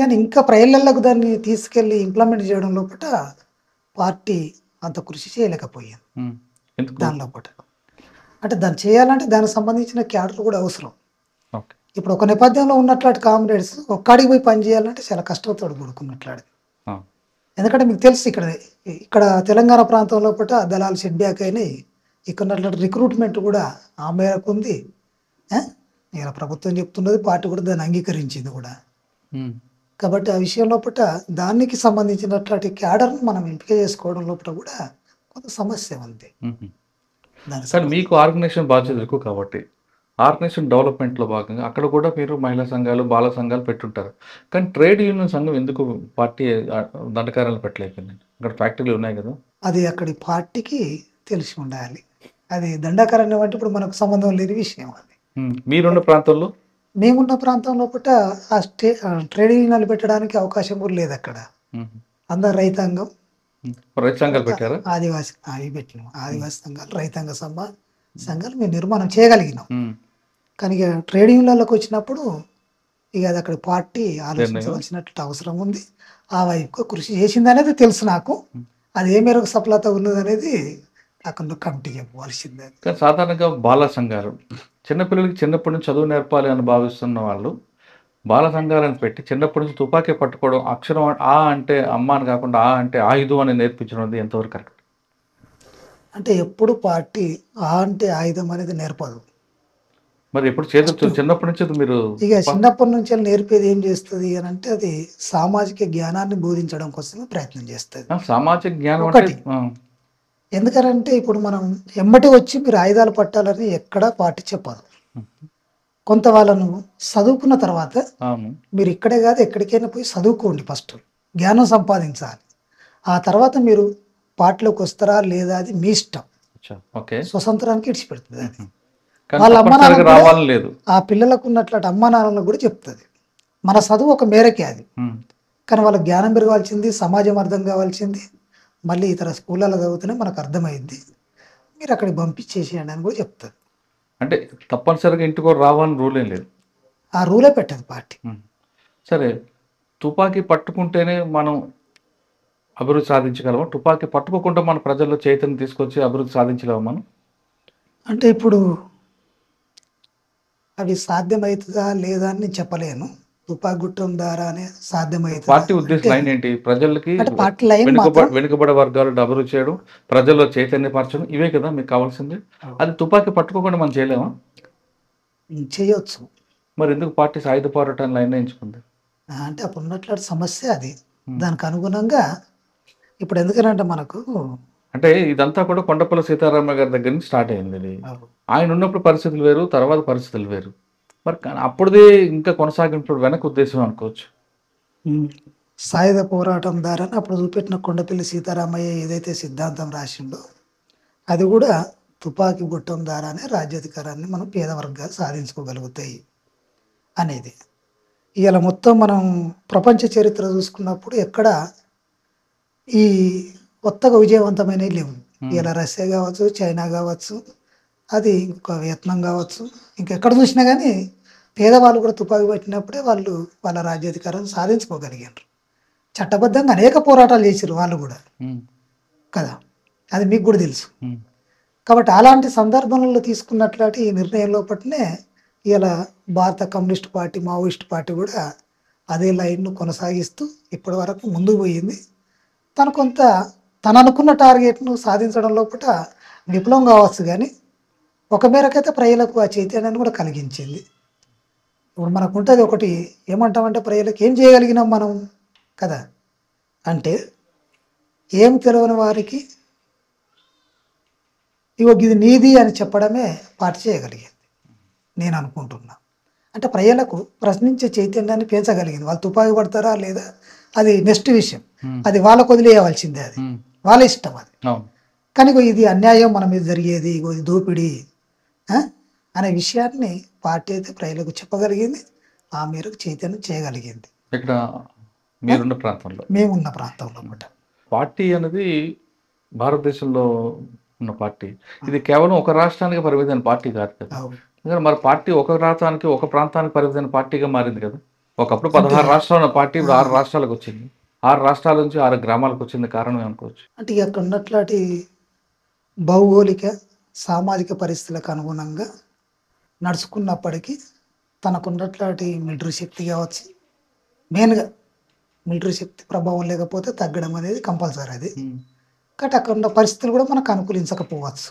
కానీ ఇంకా ప్రజలకు దాన్ని తీసుకెళ్ళి ఇంప్లిమెంట్ చేయడం లోపల పార్టీ అంత కృషి చేయలేకపోయింది. దాని లోపల అంటే దాన్ని చేయాలంటే దానికి సంబంధించిన క్యాడర్ కూడా అవసరం. ఇప్పుడు ఒక నేపథ్యంలో ఉన్నట్లాంటి కామ్రేడ్స్ ఒక్కడికి పోయి పని చేయాలంటే చాలా కష్టంతో కూడుకున్నట్లాడు. ఎందుకంటే మీకు తెలుసు ఇక్కడ తెలంగాణ ప్రాంతం లోపల దళాలు సెట్ బ్యాక్ అయినాయి, ఇక్కడ రిక్రూట్మెంట్ కూడా ఆ మేరకు ఉంది. ఇలా ప్రభుత్వం చెప్తున్నది, పార్టీ కూడా దాన్ని అంగీకరించింది కూడా. కాబట్టి ఆ విషయం లోపల దానికి సంబంధించినట్లాంటి క్యాడర్ను మనం ఎంపిక చేసుకోవడం లోపల కూడా కొంత సమస్య ఉంది. కానీ మీకు ఆర్గనైజేషన్ బాధ్యత ఎక్కువ కాబట్టి ఆర్గనైజేషన్ డెవలప్మెంట్లో భాగంగా అక్కడ కూడా మీరు మహిళా సంఘాలు, బాల సంఘాలు పెట్టుంటారు. కానీ ట్రేడ్ యూనియన్ సంఘం ఎందుకు పార్టీ దండకార్యాలు పెట్టలేకపోయింది? అక్కడ ఫ్యాక్టరీలు ఉన్నాయి కదా. అది అక్కడి పార్టీకి తెలిసి ఉండాలి. అది దండకారణ్యం అంటే ఇప్పుడు మనకు సంబంధం లేని విషయం. అది మీరున్న ప్రాంతంలో, మేమున్న ప్రాంతంలో పూట ఆ ట్రేడ్ యూనియన్లు పెట్టడానికి అవకాశం కూడా లేదు. అక్కడ అందరు రైతాంగం, రైతు సంఘాలు పెట్టారు, ఆదివాసి అవి పెట్టినాం. ఆదివాసి సంఘాలు, రైతాంగ సంఘాలు మేము నిర్మాణం చేయగలిగినాం. కానీ ఇక ట్రేడ్ యూనియన్లకు వచ్చినప్పుడు ఇక అది అక్కడ పార్టీ ఆలోచించవలసినట్టు అవసరం ఉంది. ఆ వైపు కృషి చేసింది అనేది తెలుసు నాకు. అది ఏ మేరకు సఫలత ఉన్నది అనేది అక్కడ కమిటీ చెప్పవలసిందే. కానీ సాధారణంగా బాల సంఘాలు చిన్నపిల్లలకి చిన్నప్పటి నుంచి చదువు నేర్పాలి అని భావిస్తున్న వాళ్ళు బాల సంఘాలను పెట్టి చిన్నప్పటి నుంచి తుపాకీ పట్టుకోవడం, అక్షరం ఆ అంటే అమ్మ అని కాకుండా ఆ అంటే ఆయుధం అని నేర్పించడం అనేది ఎంతవరకు కరెక్ట్? అంటే ఎప్పుడు పార్టీ ఆ అంటే ఆయుధం అనేది నేర్పదు. మరి ఎప్పుడు చేతులు చిన్నప్పటి నుంచి మీరు ఇక చిన్నప్పటి నుంచి నేర్పేది ఏం చేస్తుంది అని అంటే అది సామాజిక జ్ఞానాన్ని బోధించడం కోసమే ప్రయత్నం చేస్తుంది. సామాజిక జ్ఞానం ఒకటి ఎందుకంటే ఇప్పుడు మనం ఎమ్మటి వచ్చి మీరు ఆయుధాలు పట్టాలని ఎక్కడా పార్టీ చెప్పదు. కొంత వాళ్ళను చదువుకున్న తర్వాత మీరు ఇక్కడే కాదు ఎక్కడికైనా పోయి చదువుకోండి, ఫస్ట్ జ్ఞానం సంపాదించాలి. ఆ తర్వాత మీరు పార్టీలోకి వస్తారా లేదా అది మీ ఇష్టం, స్వతంత్రానికి ఇడిచిపెడుతుంది. అది వాళ్ళ అమ్మ నాన్న లేదు, ఆ పిల్లలకు ఉన్నట్లాంటి అమ్మ నాన్నలకు కూడా చెప్తుంది. మన చదువు ఒక మేరకే అది, కానీ వాళ్ళ జ్ఞానం పెరగాల్సింది, సమాజం అర్థం కావాల్సింది, మళ్ళీ ఇతర స్కూళ్ళలో చదువుతూనే మనకు అర్థమైంది, మీరు అక్కడికి పంపించేసేయండి అని కూడా చెప్తుంది. అంటే తప్పనిసరిగా ఇంటికి రావాలని రూల్ ఏం లేదు, ఆ రూలే పెట్టదు పార్టీ. సరే, తుపాకీ పట్టుకుంటేనే మనం అభివృద్ధి సాధించగలమా? తుపాకీ పట్టుకోకుండా మన ప్రజల్లో చైతన్యం తీసుకొచ్చి అభివృద్ధి సాధించగలమా మనం? అంటే ఇప్పుడు అవి సాధ్యమవుతుందా లేదా అని నేను చెప్పలేను. తుపాకీ గుట్టం ద్వారానే సాధ్యమవుతుంది. పార్టీ ఉద్దేశం లైన్ ఏంటి? ప్రజలకి వెనుకబడే వర్గాలను అభివృద్ధి చేయడం, ప్రజల్లో చైతన్యపరచడం, ఇవే కదా మీకు కావాల్సింది. అది తుపాకీ పట్టుకోకుండా మనం చేయలేమా? చేయొచ్చు. మరి ఎందుకు పార్టీ సాయుధ పోరాటాన్ని లైన్ ఎంచుకుంది? అంటే అప్పుడు ఉన్నట్లు సమస్య అది. దానికి అనుగుణంగా ఇప్పుడు ఎందుకనంటే మనకు అంటే ఇదంతా కూడా కొండపల్లి సీతారామ గారి దగ్గర నుంచి స్టార్ట్ అయింది. ఆయన ఉన్నప్పుడు పరిస్థితులు వేరు, తర్వాత పరిస్థితులు వేరు. మరి అప్పుడుదే ఇంకా కొనసాగింపు వెనక ఉద్దేశం అనుకోవచ్చు. సాయుధ పోరాటం ద్వారా అప్పుడు చూపెట్టిన కొండపల్లి సీతారామయ్య ఏదైతే సిద్ధాంతం రాసిండో అది కూడా తుపాకీ గుట్టం ద్వారానే రాజ్యాధికారాన్ని మనం పేద వర్గాలు సాధించుకోగలుగుతాయి అనేది. ఇవాళ మొత్తం మనం ప్రపంచ చరిత్ర చూసుకున్నప్పుడు ఎక్కడ ఈ కొత్తగా విజయవంతమైనవి లేవు. ఇలా రష్యా కావచ్చు, చైనా కావచ్చు, అది ఇంకా వియత్నాం కావచ్చు, ఇంకెక్కడ చూసినా కానీ పేదవాళ్ళు కూడా తుపాకీ పట్టినప్పుడే వాళ్ళు వాళ్ళ రాజ్యాధికారాన్ని సాధించుకోగలిగారు. చట్టబద్ధంగా అనేక పోరాటాలు చేశారు వాళ్ళు కూడా కదా, అది మీకు కూడా తెలుసు. కాబట్టి అలాంటి సందర్భంలో తీసుకున్నట్లాంటి ఈ నిర్ణయం లోపలనే ఇలా భారత కమ్యూనిస్ట్ పార్టీ, మావోయిస్ట్ పార్టీ కూడా అదే లైన్ను కొనసాగిస్తూ ఇప్పటి వరకు ముందుకు పోయింది. తను అనుకున్న టార్గెట్ను సాధించడం లోపల విఫలం కావచ్చు, కానీ ఒక మేరకైతే ప్రజలకు ఆ చైతన్యాన్ని కూడా కలిగించింది. ఇప్పుడు మనకు ఉంటుంది ఒకటి, ఏమంటామంటే ప్రజలకు ఏం చేయగలిగినాం మనం కదా అంటే, ఏం తెలియని వారికి ఇది నీది అని చెప్పడమే పార్టీ చేయగలిగింది నేను అనుకుంటున్నా. అంటే ప్రజలకు ప్రశ్నించే చైతన్యాన్ని పెంచగలిగింది. వాళ్ళు తుపాకీ పడతారా లేదా అది నెక్స్ట్ విషయం, అది వాళ్ళకు వదిలేయవలసిందే, అది వాళ్ళ ఇష్టం అది. కానీ ఇది అన్యాయం మన మీద జరిగేది, ఇది దోపిడీ అనే విషయాన్ని పార్టీ అయితే ప్రజలకు చెప్పగలిగింది, ఆ మేరకు చైతన్యం చేయగలిగింది. ఇక్కడ మీరున్న ప్రాంతంలో, మేమున్న ప్రాంతంలో అన్నమాట. పార్టీ అనేది భారతదేశంలో ఉన్న పార్టీ, ఇది కేవలం ఒక రాష్ట్రానికి పరిమితమైన పార్టీ కాదు కదా. ఎందుకంటే మరి పార్టీ ఒక రాష్ట్రానికి, ఒక ప్రాంతానికి పరిమితమైన పార్టీగా మారింది కదా. ఒకప్పుడు 16 రాష్ట్రాలు ఉన్న పార్టీ 6 రాష్ట్రాలకు వచ్చింది, 6 రాష్ట్రాల నుంచి 6 గ్రామాలకు వచ్చింది. కారణం ఏమనుకోవచ్చు? అంటే అక్కడ ఉన్నట్లాంటి భౌగోళిక సామాజిక పరిస్థితులకు అనుగుణంగా నడుచుకున్నప్పటికీ తనకున్నట్లాంటి మిలిటరీ శక్తి కావచ్చు, మెయిన్గా మిలిటరీ శక్తి ప్రభావం లేకపోతే తగ్గడం అనేది కంపల్సరీ అది. కాబట్టి అక్కడ ఉన్న పరిస్థితులు కూడా మనకు అనుకూలించకపోవచ్చు.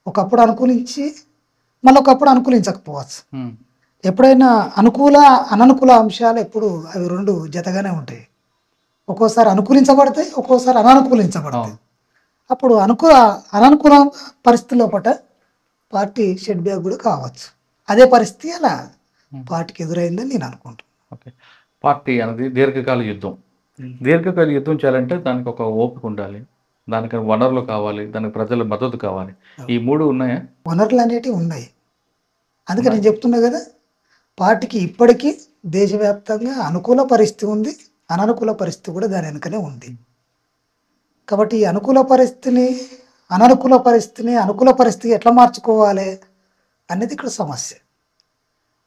ఒకప్పుడు అనుకూలించి మళ్ళీ ఒకప్పుడు అనుకూలించకపోవచ్చు. ఎప్పుడైనా అనుకూల అననుకూల అంశాలు ఎప్పుడు అవి రెండు జతగానే ఉంటాయి. ఒక్కోసారి అనుకూలించబడతాయి, ఒక్కోసారి అననుకూలించబడతాయి. అప్పుడు అననుకూల పరిస్థితుల్లో పట పార్టీ షెడ్ బ్యాక్ కూడా కావచ్చు. అదే పరిస్థితి అలా పార్టీకి ఎదురైందని నేను అనుకుంటున్నాను. ఓకే, పార్టీ అనేది దీర్ఘకాల యుద్ధం. దీర్ఘకాల యుద్ధం చేయాలంటే దానికి ఒక ఓపిక ఉండాలి, దానికి వనరులు కావాలి, దానికి ప్రజల మద్దతు కావాలి. ఈ 3 ఉన్నాయా? వనరులు అనేటివి ఉన్నాయి. అందుకే నేను చెప్తున్నా కదా, పార్టీకి ఇప్పటికీ దేశవ్యాప్తంగా అనుకూల పరిస్థితి ఉంది, అననుకూల పరిస్థితి కూడా దాని వెనుకనే ఉంది. కాబట్టి ఈ అనుకూల పరిస్థితిని అనుకూల పరిస్థితి ఎట్లా మార్చుకోవాలి అనేది ఇక్కడ సమస్య.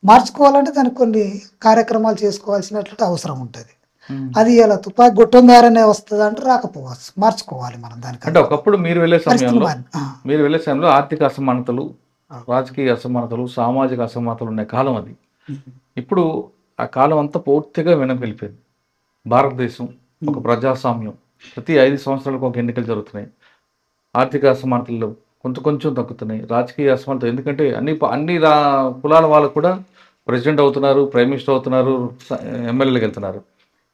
మార్చుకోవాలంటే దానికి కొన్ని కార్యక్రమాలు చేసుకోవాల్సినటువంటి అవసరం ఉంటుంది. అది ఇలా తుపాకీ గొట్టం ద్వారానే వస్తుంది అంటే రాకపోవచ్చు, మార్చుకోవాలి మనం దానికి. అంటే ఒకప్పుడు మీరు వెళ్ళే సమయంలో ఆర్థిక అసమానతలు, రాజకీయ అసమానతలు, సామాజిక అసమానతలు ఉన్న కాలం అది. ఇప్పుడు ఆ కాలం అంతా పూర్తిగా వెనకెళ్ళిపోయింది. భారతదేశం ఒక ప్రజాస్వామ్యం, ప్రతి 5 సంవత్సరాలకు ఒక ఎన్నికలు జరుగుతున్నాయి. ఆర్థిక అసమానతలు కొంచెం తగ్గుతున్నాయి, రాజకీయ అసమానతలు, ఎందుకంటే అన్ని కులాల వాళ్ళు కూడా ప్రెసిడెంట్ అవుతున్నారు, ప్రైమ్ మినిస్టర్ అవుతున్నారు, ఎమ్మెల్యేలకు వెళ్తున్నారు.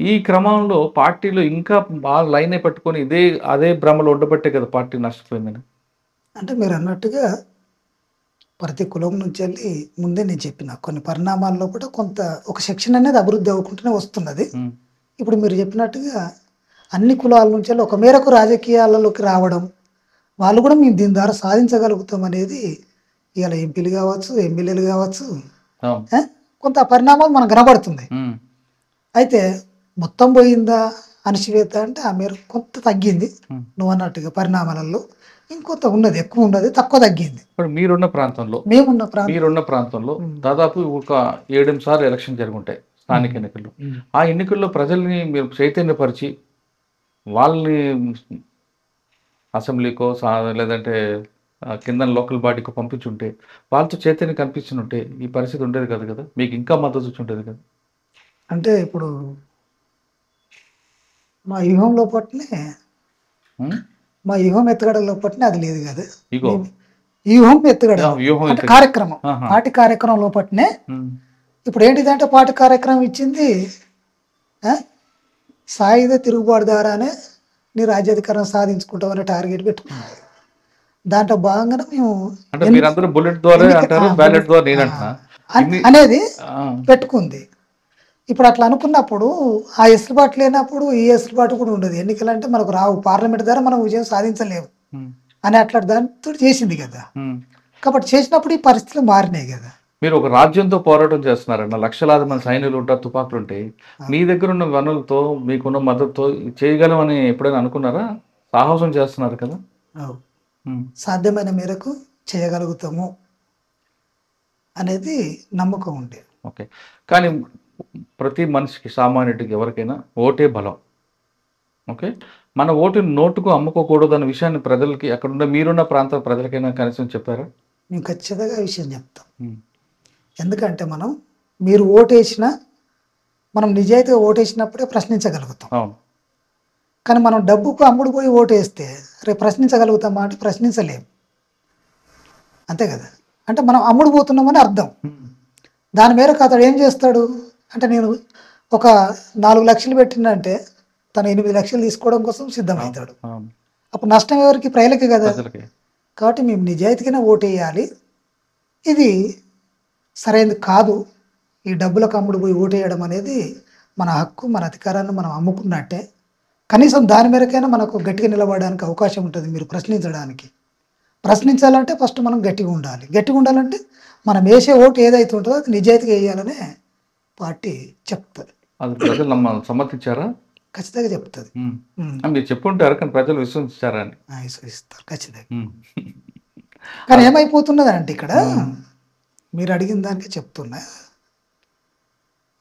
ఈ క్రమంలో పార్టీలో ఇంకా బాగా లైనే పట్టుకొని అదే భ్రమలో ఉండబట్టే కదా పార్టీ నష్టపోయిందని. అంటే మీరు అన్నట్టుగా ప్రతి కులం నుంచి వెళ్ళి ముందే నేను చెప్పిన కొన్ని పరిణామాల్లో కూడా కొంత ఒక సెక్షన్ అనేది అభివృద్ధి అవ్వకుండానే వస్తున్నది. ఇప్పుడు మీరు చెప్పినట్టుగా అన్ని కులాల నుంచి వెళ్ళి ఒక మేరకు రాజకీయాలలోకి రావడం, వాళ్ళు కూడా మేము దీని ద్వారా సాధించగలుగుతాం అనేది ఇవాళ ఎంపీలు కావచ్చు, ఎమ్మెల్యేలు కావచ్చు, కొంత పరిణామాలు మనకు కనబడుతుంది. అయితే మొత్తం పోయిందా అణచివేత అంటే ఆ మేరకు కొంత తగ్గింది. నువ్వు అన్నట్టుగా పరిణామాలలో ఇంకొంత ఉన్నది, ఎక్కువ ఉన్నది, తక్కువ తగ్గింది. ఇప్పుడు మేమున్న ప్రాంతంలో దాదాపు ఒక 7 సార్లు ఎలక్షన్ జరుగుంటాయి, స్థానిక ఎన్నికల్లో. ఆ ఎన్నికల్లో ప్రజల్ని మీరు చైతన్యపరిచి వాళ్ళని అసెంబ్లీకో లేదంటే కింద లోకల్ బాడీకో పంపించుంటే, వాళ్ళతో చైతన్యం కనిపించుంటే ఈ పరిస్థితి ఉండేది కదా. మీకు ఇంకా మద్దతు వచ్చి ఉండేది కదా. అంటే ఇప్పుడు మా వ్యూహం లోపట్నే ఎత్తుగడ లోపట్నే అది లేదు కదా. వ్యూహం ఎత్తుగడ కార్యక్రమం, పార్టీ కార్యక్రమం లోపట్నే ఇప్పుడు ఏంటిదంటే పార్టీ కార్యక్రమం ఇచ్చింది సాయుధ తిరుగుబాటు ద్వారానే నీ రాజ్యాధికారం సాధించుకుంటాం అనే టార్గెట్ పెట్టుకున్నాం. దాంట్లో భాగంగానే మేము అనేది పెట్టుకుంది. ఇప్పుడు అట్లా అనుకున్నప్పుడు ఆ ఎసులుబాటు లేనప్పుడు ఈ ఎసులుబాటు కూడా ఉండదు. ఎన్నికలు అంటే మనకు రావు, పార్లమెంట్ ద్వారా మనం విజయం సాధించలేము అని అట్లా దాంతో చేసింది కదా. కాబట్టి చేసినప్పుడు ఈ పరిస్థితులు మారినాయి కదా. మీరు ఒక రాజ్యంతో పోరాటం చేస్తున్నారన్న, లక్షలాది మంది సైనికులు ఉంటారు, తుపాకులు ఉంటాయి. మీ దగ్గర ఉన్న వనరులతో మీకున్న మద్దతుతో చేయగలమని ఎప్పుడైనా అనుకున్నారా? సాహసం చేస్తున్నారు కదా. సాధ్యమైన మేరకు చేయగలుగుతాము అనేది నమ్మకం ఉంది. ఓకే, కానీ ప్రతి మనిషికి, సామాన్యుడికి, ఎవరికైనా ఓటే బలం. ఓకే, మన ఓటుని నోటుకు అమ్ముకోకూడదు అన్న విషయాన్ని ప్రజలకి, అక్కడున్న మీరున్న ప్రాంత ప్రజలకైనా కనీసం చెప్పారా? మేము ఖచ్చితంగా విషయం చెప్తాం. ఎందుకంటే మీరు ఓటేసినా, మనం నిజాయితీగా ఓటేసినప్పుడే ప్రశ్నించగలుగుతాం. కానీ మనం డబ్బుకు అమ్ముడు పోయి ఓటేస్తే రేపు ప్రశ్నించగలుగుతామా అంటే ప్రశ్నించలేము. అంతే కదా. అంటే మనం అమ్ముడు పోతున్నామని అర్థం. దాని మేరకు అతడు ఏం చేస్తాడు అంటే, నేను ఒక 4 లక్షలు పెట్టినంటే తను 8 లక్షలు తీసుకోవడం కోసం సిద్ధమవుతాడు. అప్పుడు నష్టం ఎవరికి? ప్రజలకి కదా. కాబట్టి మేము నిజాయితీగానే ఓటేయాలి. ఇది సరైనది కాదు. ఈ డబ్బులకు అమ్ముడు పోయి ఓటేయడం అనేది మన హక్కు, మన అధికారాన్ని మనం అమ్ముకున్నట్టే. కనీసం దాని మేరకైనా మనకు గట్టిగా నిలబడడానికి అవకాశం ఉంటుంది. మీరు ప్రశ్నించడానికి, ప్రశ్నించాలంటే ఫస్ట్ మనం గట్టిగా ఉండాలి. గట్టిగా ఉండాలంటే మనం వేసే ఓటు ఏదైతే ఉంటుందో అది నిజాయితీగా వేయాలనే పార్టీ చెప్తుంది. అది ప్రజలు సమ్మతించారా? ఖచ్చితంగా చెప్తుంది. మీరు చెప్పుంటారు, కానీ ప్రజలు విశ్వసించారా అని? విశ్వసిస్తారు ఖచ్చితంగా. కానీ ఏమైపోతున్నదంటే ఇక్కడ మీరు అడిగిన దానికి చెప్తున్నా,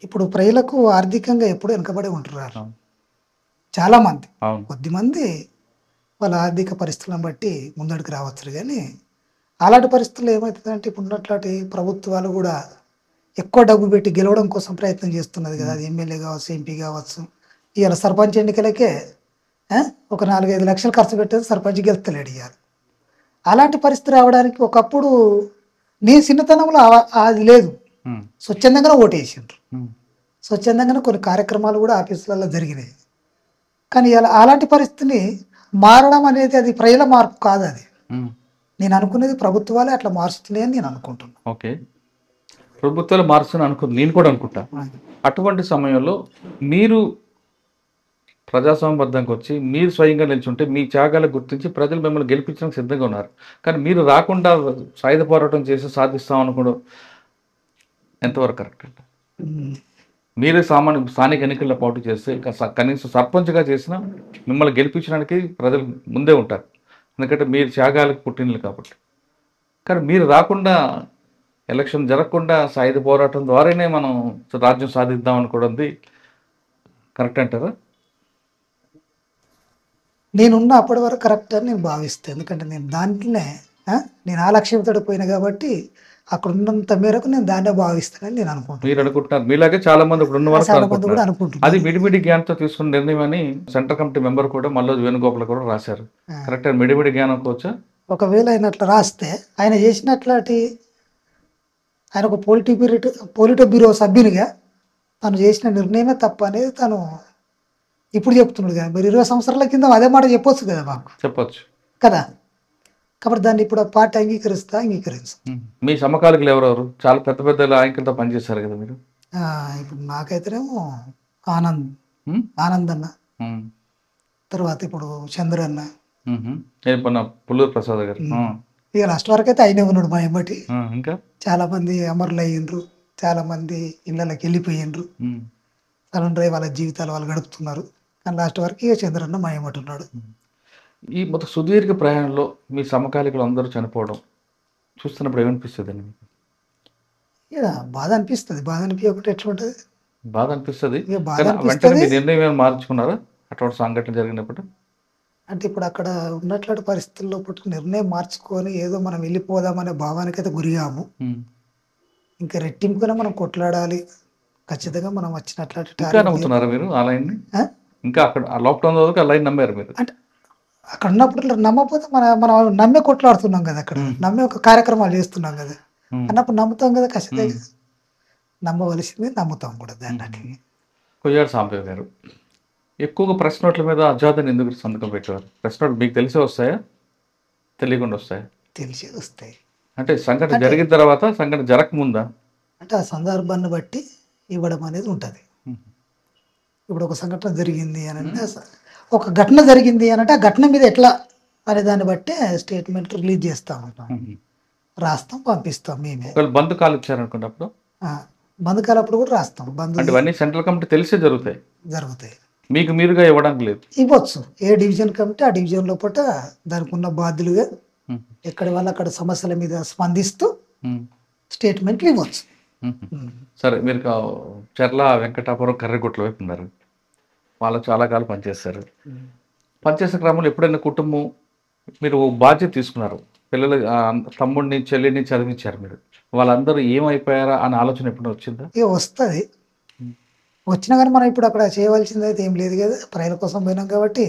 ఇప్పుడు ప్రజలకు ఆర్థికంగా ఎప్పుడు వెనుకబడి ఉంటున్నారు చాలామంది. కొద్దిమంది వాళ్ళ ఆర్థిక పరిస్థితులను బట్టి ముందడికి రావచ్చు. కానీ అలాంటి పరిస్థితుల్లో ఏమవుతుందంటే, ఇప్పుడు ఉన్నట్లాంటి ప్రభుత్వాలు కూడా ఎక్కువ డబ్బు పెట్టి గెలవడం కోసం ప్రయత్నం చేస్తున్నది కదా. అది ఎమ్మెల్యే కావచ్చు, ఎంపీ కావచ్చు. ఇవాళ సర్పంచ్ ఎన్నికలకే ఒక 4-5 లక్షలు ఖర్చు పెట్టేది సర్పంచ్ గెలుస్తలేడు ఇవాళ. అలాంటి పరిస్థితి రావడానికి ఒకప్పుడు నీ చిన్నతనంలో అది లేదు. స్వచ్ఛందంగానే ఓటేసిండ్రు. స్వచ్ఛందంగానే కొన్ని కార్యక్రమాలు కూడా ఆఫీసులలో జరిగినాయి. కానీ ఇలా అలాంటి పరిస్థితిని మారడం అనేది అది ప్రజల మార్పు కాదు. అది నేను అనుకునేది ప్రభుత్వాలే అట్లా మారుస్తున్నాయని నేను అనుకుంటున్నాను. ఓకే, ప్రభుత్వాలు మారుస్తున్నాయి నేను కూడా అనుకుంటా. అటువంటి సమయంలో మీరు ప్రజాస్వామ్యబద్ధంగా వచ్చి మీరు స్వయంగా నిల్చుంటే మీ త్యాగాలకు గుర్తించి ప్రజలు మిమ్మల్ని గెలిపించడానికి సిద్ధంగా ఉన్నారు. కానీ మీరు రాకుండా సాయుధ పోరాటం చేసి సాధిస్తాం అనుకోవడం ఎంతవరకు కరెక్ట్ అంటే? మీరే స్థానిక ఎన్నికల్లో పోటీ చేస్తే కనీసం సర్పంచ్గా చేసినా మిమ్మల్ని గెలిపించడానికి ప్రజలు ముందే ఉంటారు. ఎందుకంటే మీరు త్యాగాలకు పుట్టినలు కాబట్టి. కానీ మీరు రాకుండా, ఎలక్షన్ జరగకుండా సాయుధ పోరాటం ద్వారానే మనం రాజ్యం సాధిద్దాం అనుకోవడం కరెక్ట్ అంటారా? నేనున్న అప్పటి వరకు కరెక్ట్ అని నేను భావిస్తాను. ఎందుకంటే నేను దాంట్లోనే నేను ఆ లక్ష్యంతో పోయినా కాబట్టి అక్కడ ఉన్నంత మేరకు నేను దాన్నే భావిస్తానని నేను అనుకుంటున్నాను. మీరు అనుకుంటున్నారు, మీలాగే చాలా మంది ఇప్పుడు ఉన్న వరకు అనుకుంటున్నారు. అది మిడిమిడి జ్ఞానంతో తీసుకున్న నిర్ణయం అని సెంట్రల్ కమిటీ మెంబర్ కూడా మల్లోజు వేణుగోపాల్ కూడా రాశారు. కరెక్ట్, మిడిమిడి జ్ఞానం కోవచ్చా? ఒకవేళ ఆయన అట్లా రాస్తే, ఆయన చేసినట్లాంటి, ఆయన ఒక పొలిటో బ్యూరో సభ్యునిగా తను చేసిన నిర్ణయమే తప్ప అనేది తను ఇప్పుడు చెప్తున్నాడు కదా. మరి 20 సంవత్సరాల కింద అదే మాట చెప్పొచ్చు కదా, మాకు చెప్పొచ్చు కదా. కాబట్టి దాన్ని ఇప్పుడు ఆ పార్టీ అంగీకరించు. మీ సమకాలికలు ఎవరెవరు? చాలా పెద్ద పెద్ద నాయకులతో పనిచేస్తారు కదా మీరు. ఇప్పుడు నాకైతేనేమో ఆనంద్ అన్న, తర్వాత ఇప్పుడు చంద్ర అన్న, పుల్లూరు ప్రసాద్ గారు. ఇక లాస్ట్ వరకు అయితే అయినే ఉన్నాడు మా ఎమ్మటి. ఇంకా చాలా మంది అమరులు అయ్యిండ్రు, చాలా మంది ఇళ్ళకి వెళ్ళిపోయిండ్రు, సరెండర్ వాళ్ళ జీవితాలు వాళ్ళు గడుపుతున్నారు. కానీ లాస్ట్ వరకు ఇక చంద్రన్న మా ఎమ్మటి ఉన్నాడు. ఈ మొత్తం సుదీర్ఘ ప్రయాణంలో మీ సమకాలికలు అందరూ చనిపోవడం చూస్తున్నప్పుడు ఏమనిపిస్తుంది అండి మీకు? ఇక బాధ అనిపిస్తుంది. బాధ అనిపించకుండా ఎట్లా ఉంటుంది? బాధ అనిపిస్తుంది. వెంటనే మీ నిర్ణయం ఏమైనా మార్చుకున్నారా అటువంటి సంఘటన జరిగినప్పుడు? అంటే ఇప్పుడు అక్కడ ఉన్నట్లాంటి పరిస్థితుల్లో పుట్టిన నిర్ణయం మార్చుకొని ఏదో మనం వెళ్ళిపోదామనే భావానికి అయితే గురిగాము. ఇంకా రెట్టింపుగానే మనం కొట్లాడాలి. ఖచ్చితంగా మనం వచ్చినట్లాంటి నమ్ముతున్నారా మీరు ఆ లైన్? ఇంకా అక్కడ లాక్డౌన్ వరకు ఆ లైన్ నమ్మారు మీరు? అంటే అక్కడ ఉన్నప్పుడు నమ్మకపోతే మనం నమ్మే కొట్లాడుతున్నాం కదా, అక్కడ నమ్మే ఒక కార్యక్రమాలు చేస్తున్నాం కదా అన్నప్పుడు నమ్ముతాం కదా. ఖచ్చితంగా నమ్మవలసింది, నమ్ముతాం కూడా దాన్ని. కొయ్యాడ సాంబయ్య గారు, ఎక్కువగా ప్రెస్ నోట్ల మీద అజాదని ఎందుకు సంతకం పెట్టేవారు? ప్రెస్ నోట్లు మీకు తెలిసే వస్తాయా, తెలియకుండా వస్తాయా? తెలిసే వస్తాయి. అంటే సంఘటన జరిగిన తర్వాత, సంఘటన జరగకముందా? అంటే ఆ సందర్భాన్ని బట్టి ఇవ్వడం అనేది ఉంటుంది. ఇప్పుడు ఒక సంఘటన జరిగింది అని అంటే, ఒక ఘటన జరిగింది అని అంటే ఆ ఘటన మీద ఎట్లా అనే దాన్ని బట్టే స్టేట్మెంట్ రిలీజ్ చేస్తూ ఉంటాం. రాస్తాం, పంపిస్తాం మేమే. ఒకవేళ బంద్ కాల్ ఇచ్చారనుకున్నప్పుడు బంద్ కాలప్పుడు కూడా రాస్తాం. బంద్ అంటే ఇవన్నీ సెంట్రల్ కమిటీ తెలిసే జరుగుతాయి, జరుగుతాయి. మీకు మీరుగా ఇవ్వడానికి లేదు. ఇవ్వచ్చు. ఏ డివిజన్ కమిటీ ఆ డివిజన్ లోపల దానికి ఉన్న బాధ్యులుగా ఎక్కడి వాళ్ళు అక్కడ సమస్యల మీద స్పందిస్తూ స్టేట్మెంట్లు ఇవ్వచ్చు. సరే, మీరు చెర్ల వెంకటాపురం కర్రగుట్ల వైపు ఉన్నారు, వాళ్ళు చాలా కాలం పనిచేస్తారు. పనిచేసే క్రమంలో ఎప్పుడైనా కుటుంబం మీరు బాధ్యత తీసుకున్నారు, పిల్లలు తమ్ముడిని చెల్లిని చదివించారు, మీరు వాళ్ళందరూ ఏమైపోయారా అనే ఆలోచన ఎప్పుడైనా వచ్చిందా? ఇక వస్తుంది. వచ్చినా కానీ మనం ఇప్పుడు అక్కడ చేయవలసింది అయితే ఏం లేదు కదా, ప్రజల కోసం పోయినాం కాబట్టి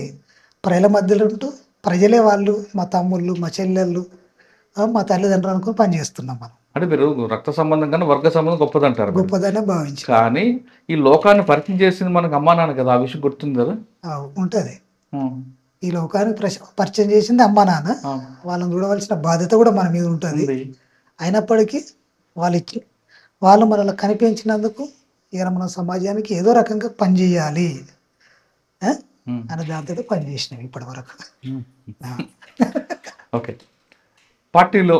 ప్రజల మధ్యలో ఉంటూ ప్రజలే వాళ్ళు, మా తమ్ముళ్ళు, మా చెల్లెళ్ళు, మా తల్లిదండ్రులు అనుకుని పని చేస్తున్నాం మనం. అంటే మీరు రక్త సంబంధం కన్నా వర్గ సంబంధం గొప్పదంటారు. గొప్పదనే భావించి కానీ ఈ లోకాన్ని పరిచయం చేసింది మనకు అమ్మా నాన్న కదా, ఆ విషయం గుర్తుంది కదా? ఉంటుంది. ఈ లోకానికి పరిచయం చేసింది అమ్మా నాన్న, వాళ్ళని చూడవలసిన బాధ్యత కూడా మన మీద ఉంటుంది. అయినప్పటికీ వాళ్ళు మనల్ని కనిపించినందుకు ఇక మన సమాజానికి ఏదో రకంగా పనిచేయాలి అనే దాంతో పనిచేసినాం ఇప్పటి వరకు. ఓకే, పార్టీలో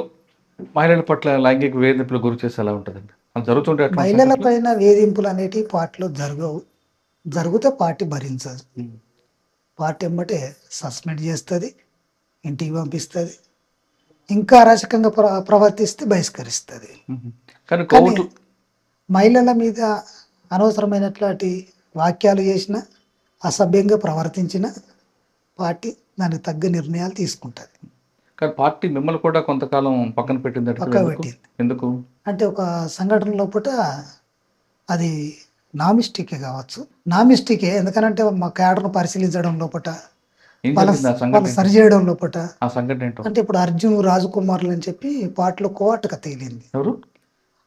మహిళల పట్ల లైంగిక వేధింపులు గురి చేసి ఎలా ఉంటుందండి? జరుగుతుంటే మహిళల పైన వేధింపులు అనేటివి పార్టీలో జరగవు. జరిగితే పార్టీ భరించదు. పార్టీ ఎమ్మటే సస్పెండ్ చేస్తుంది, ఇంటికి పంపిస్తుంది, ఇంకా అరాచకంగా ప్రవర్తిస్తే బహిష్కరిస్తుంది. కానీ మహిళల మీద అనవసరమైనట్లాంటి వాక్యాలు చేసిన, అసభ్యంగా ప్రవర్తించిన పార్టీ దానికి తగ్గ నిర్ణయాలు తీసుకుంటుంది. కానీ పార్టీ మిమ్మల్ని కూడా కొంతకాలం పక్కన పెట్టింది. ఎందుకు అంటే ఒక సంఘటన లోపల అది నా మిస్టేకే కావచ్చు. నా మిస్టేకే, ఎందుకనంటే మా క్యాడర్ను పరిశీలించడం లోపల, వాళ్ళు సరి చేయడం లోపల. అంటే ఇప్పుడు అర్జున్ రాజకుమార్లు అని చెప్పి పార్టీలో కోవట్టుగా తేలింది. ఎవరు?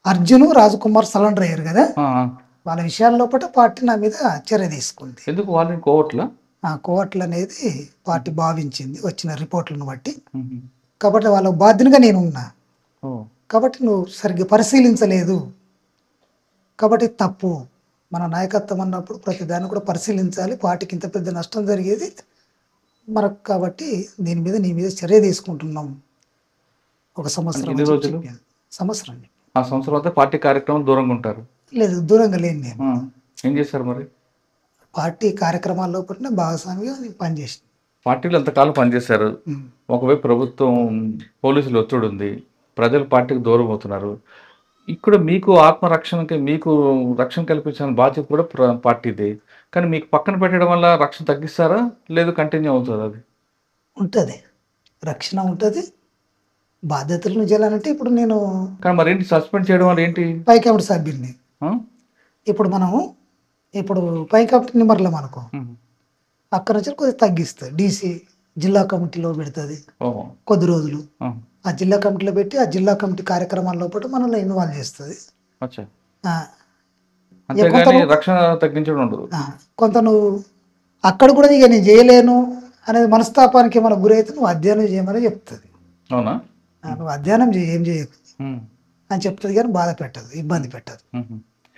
అర్జున్ రాజకుమార్ సరెండర్ అయ్యారు కదా, వాళ్ళ విషయాల లోపల పార్టీ నా మీద చర్య తీసుకుంది. ఎందుకు వాళ్ళని కోవట్ల? కోవట్లు అనేది పార్టీ భావించింది వచ్చిన రిపోర్ట్లను బట్టి. కాబట్టి వాళ్ళ బాధ్యునిగా నేను ఉన్నా కాబట్టి నువ్వు సరిగ్గా పరిశీలించలేదు కాబట్టి తప్పు. మన నాయకత్వం అన్నప్పుడు ప్రతి దాన్ని కూడా పరిశీలించాలి. పార్టీకి ఇంత పెద్ద నష్టం జరిగేది మనకు, కాబట్టి దీని మీద నీ మీద చర్య తీసుకుంటున్నాం. ఒక సంవత్సరం. సంవత్సరం. ఆ సంవత్సరం అంతా పార్టీ కార్యక్రమం దూరంగా ఉంటారు? లేదు, దూరంగా లేని నేను. ఏం చేశారు మరి? పార్టీ కార్యక్రమాల్లో పట్టిన భాగస్వామిగా పనిచేసింది. పార్టీలో ఎంతకాలం పనిచేశారు. ఒకవైపు ప్రభుత్వం పోలీసులు ఒత్తిడి ఉంది, ప్రజలు పార్టీకి దూరం అవుతున్నారు. ఇక్కడ మీకు ఆత్మరక్షణకి, మీకు రక్షణ కల్పించాలని బాధ్యత కూడా పార్టీది. కానీ మీకు పక్కన పెట్టడం వల్ల రక్షణ తగ్గిస్తారా, లేదు కంటిన్యూ అవుతుంది? అది ఉంటుంది, రక్షణ ఉంటుంది, బాధ్యతలను చేయాలంటే. ఇప్పుడు నేను కానీ మరి ఏంటి సస్పెండ్ చేయడం వల్ల ఏంటి? పై కమిటీ సభ్యుల్ని ఇప్పుడు పై కమిటీ నెంబర్లో మనకు అక్కడ నుంచి కొద్దిగా తగ్గిస్తుంది. డీసీ జిల్లా కమిటీలో పెడుతుంది కొద్ది రోజులు. ఆ జిల్లా కమిటీలో పెట్టి ఆ జిల్లా కమిటీ కార్యక్రమాల లోపల మనల్ని ఇన్వాల్వ్ చేస్తుంది. కొంత నువ్వు అక్కడ కూడా ఇక నేను చేయలేను అనేది మనస్తాపానికి మనకు గురైతే నువ్వు అధ్యయనం చేయమని చెప్తుంది. అవునా? నువ్వు అధ్యయనం ఏం చేయకు అని చెప్తుంది, కానీ బాధ పెట్టదు, ఇబ్బంది పెట్టదు.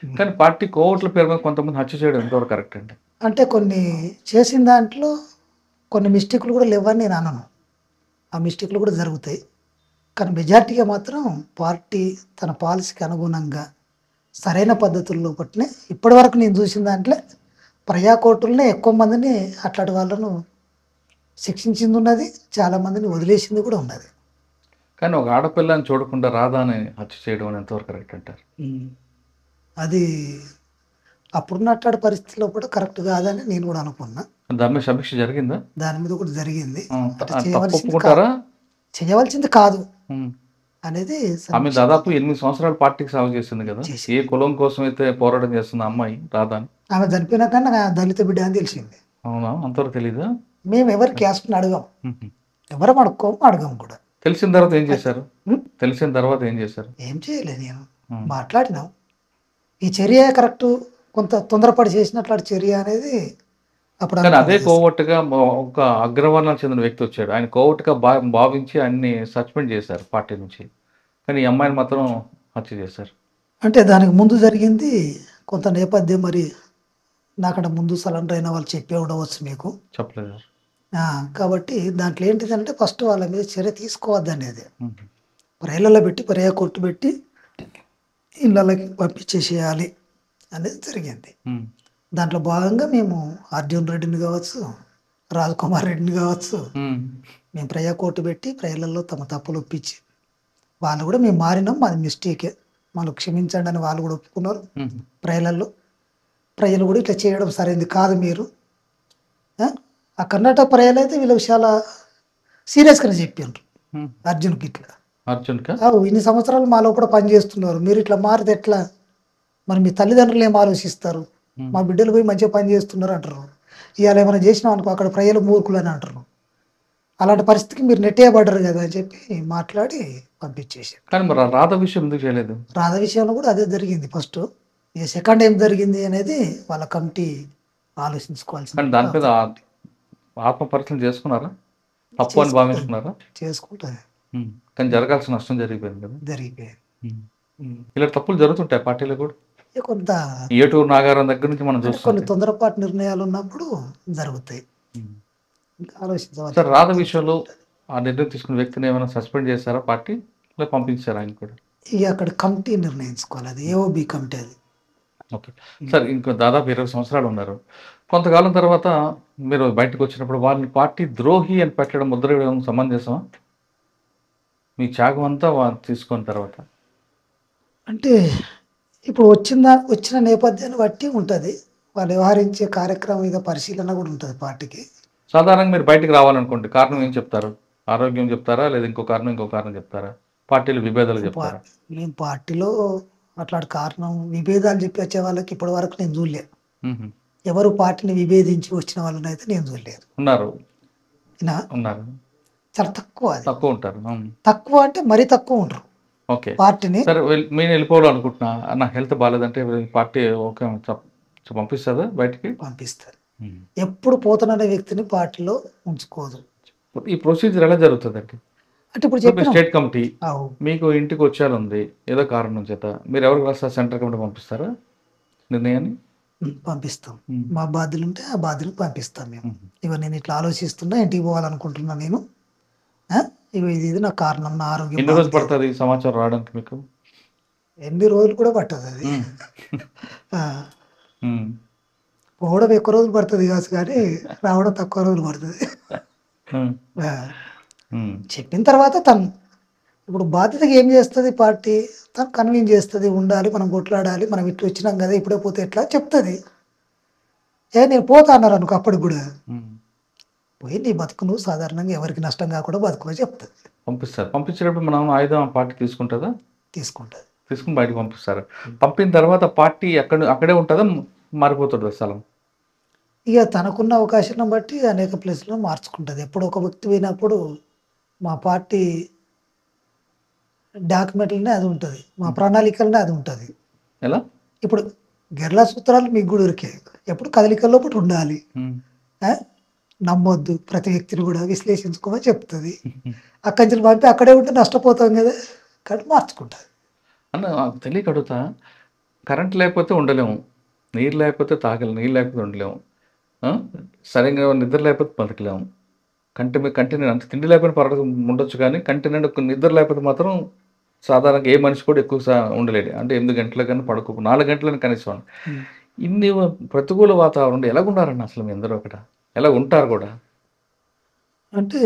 కానీ పార్టీ కోవట్ల పేరు మీద కొంతమంది హత్య చేయడం ఎంతవరకు కరెక్ట్ అండి? అంటే కొన్ని చేసిన దాంట్లో కొన్ని మిస్టేక్లు కూడా లేవని నేను అనను. ఆ మిస్టేక్లు కూడా జరుగుతాయి. కానీ మెజార్టీగా మాత్రం పార్టీ తన పాలసీకి అనుగుణంగా సరైన పద్ధతుల్లో పట్టినే ఇప్పటి వరకు నేను చూసిన దాంట్లో ప్రజాకోర్టులనే ఎక్కువ మందిని అట్లాంటి వాళ్ళను శిక్షించింది ఉన్నది, చాలామందిని వదిలేసింది కూడా ఉన్నది. కానీ ఒక ఆడపిల్లని చూడకుండా రాధాని హత్య చేయడం ఎంతవరకు కరెక్ట్ అంటారు? అది అప్పుడున్నట్లాంటి పరిస్థితిలో కూడా కరెక్ట్ కాదని నేను కూడా అనుకున్నా. దాని మీద సమీక్ష జరిగిందా? దాని మీద కూడా జరిగింది. చేయవలసింది కాదు అనేది. ఆమె దాదాపు 8 సంవత్సరాలు పార్టీకి సేవ చేసింది కదా. ఏ కులం కోసం అయితే పోరాటం చేస్తుంది అమ్మాయి రాధాని? ఆమె చనిపోయినా కానీ దళిత బిడ్డ అని తెలిసింది. అవునా? అంతవరకు తెలీదా? మేము ఎవరి క్యాస్ట్ని అడగాం, ఎవరు అడగం కూడా. తెలిసిన తర్వాత ఏం చేశారు? ఏం చేయలేదు, నేను మాట్లాడినాం. ఈ చర్య కరెక్ట్, కొంత తొందరపడి చేసినట్లాంటి చర్య అనేది అప్పుడు. అదే కోవట్టుగా ఒక అగ్రవర్ణానికి చెందిన వ్యక్తి వచ్చాడు, ఆయన కోవట్టుగా భావించి ఆయన్ని సస్పెండ్ చేశారు పార్టీ నుంచి. కానీ ఈ అమ్మాయిని మాత్రం హత్య చేశారు. అంటే దానికి ముందు జరిగింది కొంత నేపథ్యం. మరి నాకన్నా ముందు సరెండర్ అయిన వాళ్ళు చెప్పే ఉండవచ్చు, మీకు చెప్పలేదు. కాబట్టి దాంట్లో ఏంటిదంటే ఫస్ట్ వాళ్ళ మీద చర్య తీసుకోవద్దనేది. ప్రజలలో పెట్టి పర్యా కొట్టు పెట్టి ఇళ్ళకి పంపించేసేయాలి అనేది జరిగింది. దాంట్లో భాగంగా మేము అర్జున్ రెడ్డిని కావచ్చు, రాజ్కుమార్ రెడ్డిని కావచ్చు, మేము ప్రజా కోర్టు పెట్టి ప్రజలలో తమ తప్పులు ఒప్పించి వాళ్ళు కూడా మేము మారినాం, మాది మిస్టేకే, వాళ్ళు క్షమించండి అని వాళ్ళు కూడా ఒప్పుకున్నారు. ప్రజలు కూడా ఇట్లా చేయడం సరైనది కాదు మీరు. ఆ కర్ణాటక ప్రజలు అయితే వీళ్ళకి చాలా సీరియస్గానే చెప్పిండ్రు అర్జున్కి ఇట్లా. ఇన్ని సంవత్సరాలు మా లోపల పనిచేస్తున్నారు, మీరు ఇట్లా మారితే ఎట్లా, మరి మీ తల్లిదండ్రులు ఏం ఆలోచిస్తారు, మా బిడ్డలు పోయి మంచిగా పని చేస్తున్నారు అంటారు, ఇవాళ ఏమైనా చేసినాం అనుకో అక్కడ ప్రజలు మూర్ఖులు అని అంటారు, అలాంటి పరిస్థితికి మీరు నెట్టేయబడ్డారు కదా అని చెప్పి మాట్లాడి పంపించేసారు. కానీ మరి రాధ విషయం ఎందుకు చేయలేదు? రాధ విషయంలో కూడా అదే జరిగింది. ఫస్ట్ ఇక సెకండ్ ఏం జరిగింది అనేది వాళ్ళ కమిటీ ఆలోచించుకోవాల్సింది. దాని మీద ఆత్మ పరిశీలన చేసుకున్నారా? తప్పు అని భావించుకున్నారా? చేసుకుంటుంది. కానీ జరగాల్సిన నష్టం జరిగిపోయింది కదా. జరిగిపోయింది. ఇలా తప్పులు జరుగుతుంటాయి పార్టీలో కూడా. కొంత ఏటూరు నాగారం దగ్గర నుంచి మనం చూస్తాం, కొన్ని తొందరపాటు నిర్ణయాలు ఉన్నప్పుడు జరుగుతాయి. ఆలోచించవాలి. సార్, రాధ విషయంలో ఆ నిర్ణయం తీసుకున్న వ్యక్తిని ఏమైనా సస్పెండ్ చేశారా పార్టీ, లేదా పంపించారా ఆయన కూడా? ఇక అక్కడ కమిటీ నిర్ణయించుకోవాలి, అది ఏఓబి కమిటీ అది. ఓకే సార్, ఇంకో దాదాపు 20 సంవత్సరాలు ఉన్నారు. కొంతకాలం తర్వాత మీరు బయటకు వచ్చినప్పుడు వాళ్ళని పార్టీ ద్రోహి అని పెట్టడం, ముద్ర వేయడం సమంజసమా? మీ త్యాగం అంతా తీసుకున్న తర్వాత అంటే ఇప్పుడు వచ్చిన నేపథ్యాన్ని బట్టి ఉంటుంది, వాళ్ళు వ్యవహరించే కార్యక్రమం మీద పరిశీలన కూడా ఉంటుంది పార్టీకి. సాధారణంగా మీరు బయటకు రావాలనుకోండి, కారణం ఏం చెప్తారు? ఆరోగ్యం చెప్తారా, లేదా ఇంకో కారణం చెప్తారా? పార్టీలు విభేదాలు చెప్తారా? మేము పార్టీలో అట్లాంటి కారణం విభేదాలు చెప్పి వచ్చే వాళ్ళకి ఇప్పటి వరకు నేను చూడలేదు. ఎవరు పార్టీని విభేదించి వచ్చిన వాళ్ళని అయితే నేను చూడలేదు. ఉన్నారు చాలా తక్కువ ఉంటారు. తక్కువ అంటే మరీ తక్కువ ఉంటారు. ఓకే, పార్టీని సరే నేను వెళ్ళిపోవాలనుకుంటున్నా, నా హెల్త్ బాగాలేదంటే పార్టీ ఓకే పంపిస్తుందా బయటికి? పంపిస్తారు. ఎప్పుడు పోతున్న వ్యక్తిని పార్టీలో ఉంచుకోదు. ఈ ప్రొసీజర్ ఎలా జరుగుతుందండి? అంటే ఇప్పుడు స్టేట్ కమిటీ మీకు ఇంటికి వచ్చేయాలి, ఏదో కారణం చేత మీరు ఎవరికి రాస్తారు? సెంట్రల్ కమిటీ పంపిస్తారా నిర్ణయాన్ని? పంపిస్తాం. మా బాధ్యులు ఉంటే ఆ బాధ్యులకు పంపిస్తాం మేము. ఇవ నేను ఇట్లా ఆలోచిస్తున్నా, ఇంటికి పోవాలనుకుంటున్నా నేను, ఇది నా కారణం, నా ఆరోగ్యం. ఎన్ని రోజులు పడుతుంది సమాచారం రావడానికి మీకు? ఎన్ని రోజులు కూడా పట్టదు అది. పోవడం ఎక్కువ రోజులు పడుతుంది కాదు, కానీ రావడం తక్కువ రోజులు పడుతుంది. చెప్పిన తర్వాత తను ఇప్పుడు బాధ్యతగా ఏం చేస్తుంది పార్టీ, తను కన్విన్స్ చేస్తుంది, ఉండాలి, మనం కొట్లాడాలి, మనం ఇట్లా వచ్చినాం కదా, ఇప్పుడే పోతే ఎట్లా చెప్తుంది. నేను పోతా అన్నారు అనుకో, అప్పటికి కూడా పోయి నీ బతుకు నువ్వు సాధారణంగా ఎవరికి నష్టం కాకుండా బతుకుని చెప్తుంది. పంపిస్తారు. పంపించేటప్పుడు మనం ఆయుధం పార్టీ తీసుకుంటుందా? తీసుకుని బయటకు పంపిస్తారు. పంపిన తర్వాత పార్టీ అక్కడే ఉంటుందా, మారిపోతుంది స్థలం? ఇక తనకున్న అవకాశాలను బట్టి అనేక ప్లేస్లో మార్చుకుంటుంది. ఎప్పుడు ఒక వ్యక్తి పోయినప్పుడు మా పార్టీ డాక్యుమెంట్లనే అది ఉంటుంది, మా ప్రణాళికలనే అది ఉంటుంది. ఎలా? ఇప్పుడు గెర్ల సూత్రాలు మీకు కూడా ఉరికే, ఎప్పుడు కదలికల్లో ఒకటి ఉండాలి, నమ్మొద్దు, ప్రతి వ్యక్తిని కూడా విశ్లేషించుకోమని చెప్తుంది. అక్కడి నుంచి పంపి అక్కడే ఉంటే నష్టపోతాం కదా, కాబట్టి మార్చుకుంటుంది. అన్న తెలియక అడుగుతా, కరెంట్ లేకపోతే ఉండలేము, నీరు లేకపోతే తాగలేము, నీళ్ళు లేకపోతే ఉండలేము, సరిగ్గా నిద్ర లేకపోతే బతకలేము, కంటి అంటే తిండి లేకపోతే పర్వాలేదు ఉండొచ్చు, కానీ కంటి నిండా నిద్ర లేకపోతే మాత్రం సాధారణంగా ఏ మనిషి కూడా ఎక్కువ ఉండలేడు. అంటే 8 గంటల కన్నా పడుకో, 4 గంటలని కనీసం. ఇన్ని ప్రతికూల వాతావరణం ఎలాగున్నారన్న అసలు మీ అందరూ అక్కడ ఎలా ఉంటారు కూడా? అంటే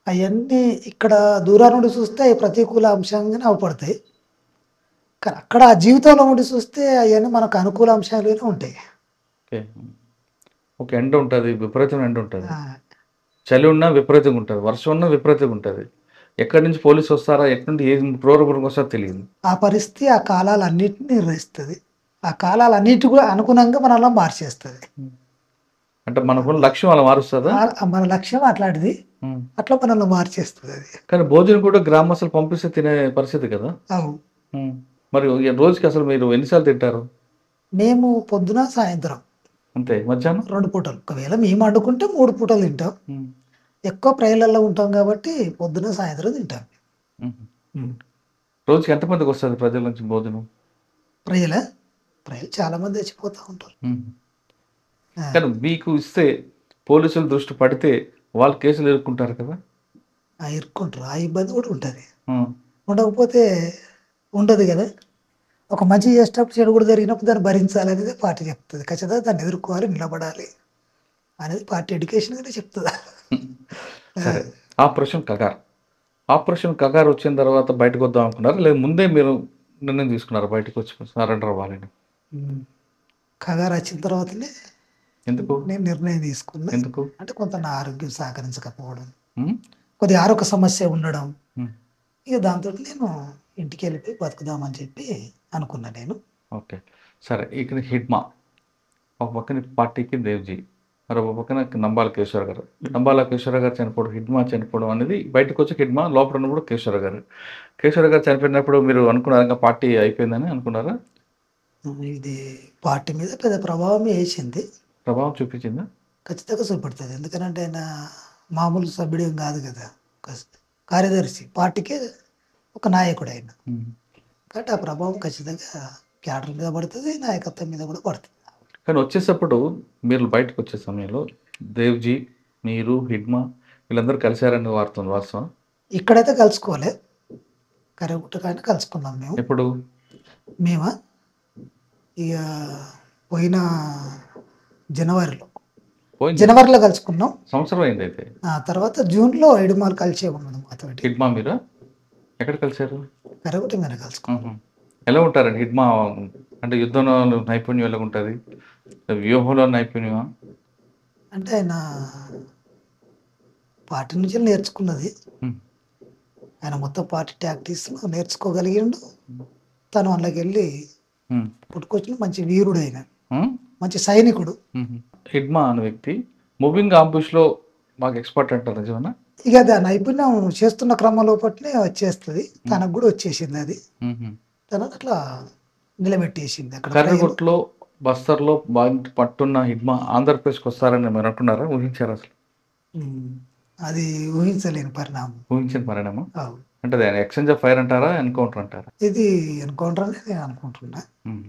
అవన్నీ ఇక్కడ దూరం నుండి చూస్తే ప్రతికూల అంశంగానే అవపడతాయి, కానీ అక్కడ ఆ జీవితంలో ఉండి చూస్తే అవన్నీ మనకు అనుకూల అంశాలుగానే ఉంటాయి. ఒక ఎండ ఉంటుంది, విపరీతమైన ఎండ ఉంటుంది, చలి ఉన్నా విపరీతంగా ఉంటుంది, వర్షం ఉన్నా విపరీతంగా ఉంటుంది, ఎక్కడి నుంచి పోలీసు వస్తారా, ఎక్కడి నుంచి ఏ ప్రోగ్రాం వస్తారో తెలియదు. ఆ పరిస్థితి ఆ కాలాలన్నింటినీ నిర్వహిస్తుంది, ఆ కాలాలన్నిటి కూడా అనుగుణంగా మనల్ని మార్చేస్తుంది. అంటే మనకున్న లక్ష్యం అలా మారుస్తుందా? మన లక్ష్యం అట్లాంటిది, అట్లా మనల్ని మార్చేస్తుంది అది. కానీ భోజనం కూడా గ్రామస్తులు పంపిస్తే తినే పరిస్థితి కదా. మరి రోజుకి అసలు మీరు ఎన్నిసార్లు తింటారు? మేము పొద్దున సాయంత్రం అంతే, మధ్యాహ్నం 2 పూటలు. ఒకవేళ మేము వండుకుంటే 3 పూటలు తింటాం. ఎక్కువ ప్రజలలో ఉంటాం కాబట్టి పొద్దున సాయంత్రం తింటాం. రోజుకి ఎంతమందికి వస్తుంది ప్రజల నుంచి భోజనం? ప్రజలు చాలా మంది చచ్చిపోతూ ఉంటారు. కానీ మీకు ఇస్తే పోలీసులు దృష్టి పడితే వాళ్ళు కేసులు ఎదుర్కొంటారు కదా. ఇరుక్కుంటారు. ఆ ఇబ్బంది కూడా ఉంటుంది. ఉమ్, ఉండకపోతే ఉండదు కదా. ఒక మంచి చేసేటప్పుడు చెడు కూడా జరిగినప్పుడు దాన్ని భరించాలి అనేది పార్టీ చెప్తుంది. ఖచ్చితంగా దాన్ని ఎదుర్కోవాలి, నిలబడాలి అనేది పార్టీ ఎడ్యుకేషన్గానే చెప్తుంది. సరే. ఆపరేషన్ కగార్ వచ్చిన తర్వాత బయటకు వద్దాం అనుకున్నారు, లేదు ముందే మీరు నిర్ణయం తీసుకున్నారు బయటకు వచ్చి సరెండర్ అవ్వాలని? కగారు వచ్చిన తర్వాతనే ఎందుకు? నేను నిర్ణయం తీసుకున్నా. ఎందుకు? అంటే కొంత నా ఆరోగ్యం సహకరించకపోవడం, ఉమ్, కొద్దిగా ఆరోగ్య సమస్య ఉండడం, ఉమ్, ఇక దాంతో నేను ఇంటికి వెళ్ళిపోయి బతుకుదామని చెప్పి అనుకున్నా నేను. ఓకే. సరే, ఇక్కడ హిడ్మా ఒక పక్కన పార్టీకి దేవ్జీ, మరొక పక్కన నంబాల కేశవర గారు. నంబాల కేశవర గారు చనిపోవడం, హిడ్మా చనిపోవడం అనేది బయటకు వచ్చి హిడ్మా లోపల ఉన్నప్పుడు కేశవర గారు. కేశవర గారు చనిపోయినప్పుడు మీరు అనుకున్నారా ఇంకా పార్టీ అయిపోయిందని అనుకున్నారా? ఇది పార్టీ మీద పెద్ద ప్రభావం వేసింది. ప్రభావం చూపించిందా? ఖచ్చితంగా చూపెడుతుంది. ఎందుకంటే ఆయన మామూలు సభ్యుడేం కాదు కదా, ఒక కార్యదర్శి, పార్టీకే ఒక నాయకుడు ఆయన. ఉమ్. కాబట్టి ఆ ప్రభావం ఖచ్చితంగా క్యాడర్ మీద పడుతుంది, నాయకత్వం మీద కూడా పడుతుంది. కానీ వచ్చేటప్పుడు మీరు బయటకు వచ్చే సమయంలో దేవ్జీ, మీరు, హిడ్మా వీళ్ళందరూ కలిశారని వార్తుంది, వాస్తవం? ఇక్కడైతే కలుసుకోలే, కరెక్ట్ కానీ కలుసుకున్నాం మేము. ఎప్పుడు? మేమా ఇక పోయిన జనవరిలో పోయింది జనవరిలో కలుసుకున్నాం. సంవత్సరం అయింది అయితే. ఆ తర్వాత జూన్లో ఇడుమాలు కలిసే ఉన్నది మాతో. హిడ్మా మీరా? ఎక్కడ కలిశారు? కరెక్ట్ మీద కలుసుకున్నాం. ఉహు. ఎలా ఉంటారండి హిడ్మా? అంటే యుద్ధంలో నైపుణ్యం ఎలా ఉంటుంది, వ్యూహంలో నైపుణ్యమా? అంటే ఆయన పార్టీ నుంచి నేర్చుకున్నది. ఉమ్. ఆయన మొత్తం పార్టీ టాక్టిక్స్ నేర్చుకోగలిగిండు. తను అందులోకి వెళ్ళి ఉమ్. పుట్టుకొచ్చిన మంచి వీరుడు, ఆయన ఉమ్. మంచి సైనికుడు. ఉహు. హిడ్మా అనే వ్యక్తి మూవింగ్ ఆంబుష్లో బాగా ఎక్స్పర్ట్ అంటారు, నిజమన్నా? ఇక అది ఆ నైపుణ్యం చేస్తున్న క్రమంలో పట్టినే వచ్చేస్తుంది. తనకు కూడా వచ్చేసింది అది. ఉహు. తనని అట్లా నిలబెట్టేసింది అక్కడ. కర్రగుట్లో, బస్తర్లో బాగా పట్టున్న హిడ్మా ఆంధ్రప్రదేశ్కి వస్తారని మీరు అనుకున్నారా, ఊహించారు అసలు? ఉమ్, అది ఊహించలేని పరిణామం. ఊహించిన పరిణామం అవును. అంటే అది ఎక్స్చేంజ్ ఆఫ్ ఫైర్ అంటారా, ఎన్కౌంటర్ అంటారా? ఇది ఎన్కౌంటర్ అని నేను అనుకుంటున్నా. ఉమ్.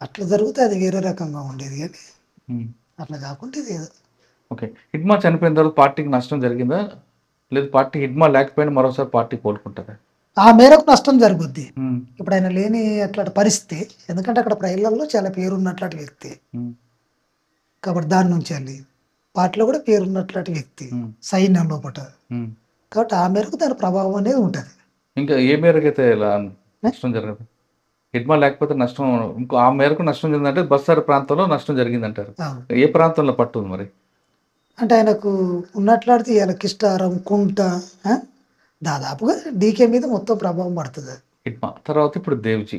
అట్లా జరిగితే అది వేరే రకంగా ఉండేది, కానీ ఉమ్. అట్లా కాకుండా ఇది ఏదో. ఓకే. హిడ్మా చనిపోయిన తర్వాత పార్టీకి నష్టం జరిగిందా, లేదు పార్టీ హిడ్మా లేకపోయినా మరోసారి పార్టీ కోలుకుంటుందా? ఆ మేరకు నష్టం జరుగుద్ది. ఉమ్. ఇప్పుడు ఆయన లేని అట్లాంటి పరిస్థితి, ఎందుకంటే అక్కడ ప్రజలలో చాలా పేరున్నట్లాంటి వ్యక్తి ఉమ్. కాబట్టి దాని నుంచి వెళ్ళి పార్టీలో కూడా పేరున్నట్లాంటి వ్యక్తి, ఉమ్. సైన్యం లోపల. ఉమ్. కాబట్టి ఆ మేరకు దాని ప్రభావం అనేది ఉంటుంది. ఇంకా ఏ మేరకు అయితే ఇలా నష్టం జరగదు? హిడ్మా లేకపోతే నష్టం ఇంకో ఆ మేరకు నష్టం జరిగిందంటే బస్సార్ ప్రాంతంలో నష్టం జరిగిందంటారు. అవును. ఏ ప్రాంతంలో పట్టుంది మరి? అంటే ఆయనకు ఉన్నట్లాడితే ఇలా కిష్టారం, కుంట, ఆ, దాదాపుగా డీకే మీద మొత్తం ప్రభావం పడుతుంది. హిడ్మా తర్వాత ఇప్పుడు దేవ్జీ.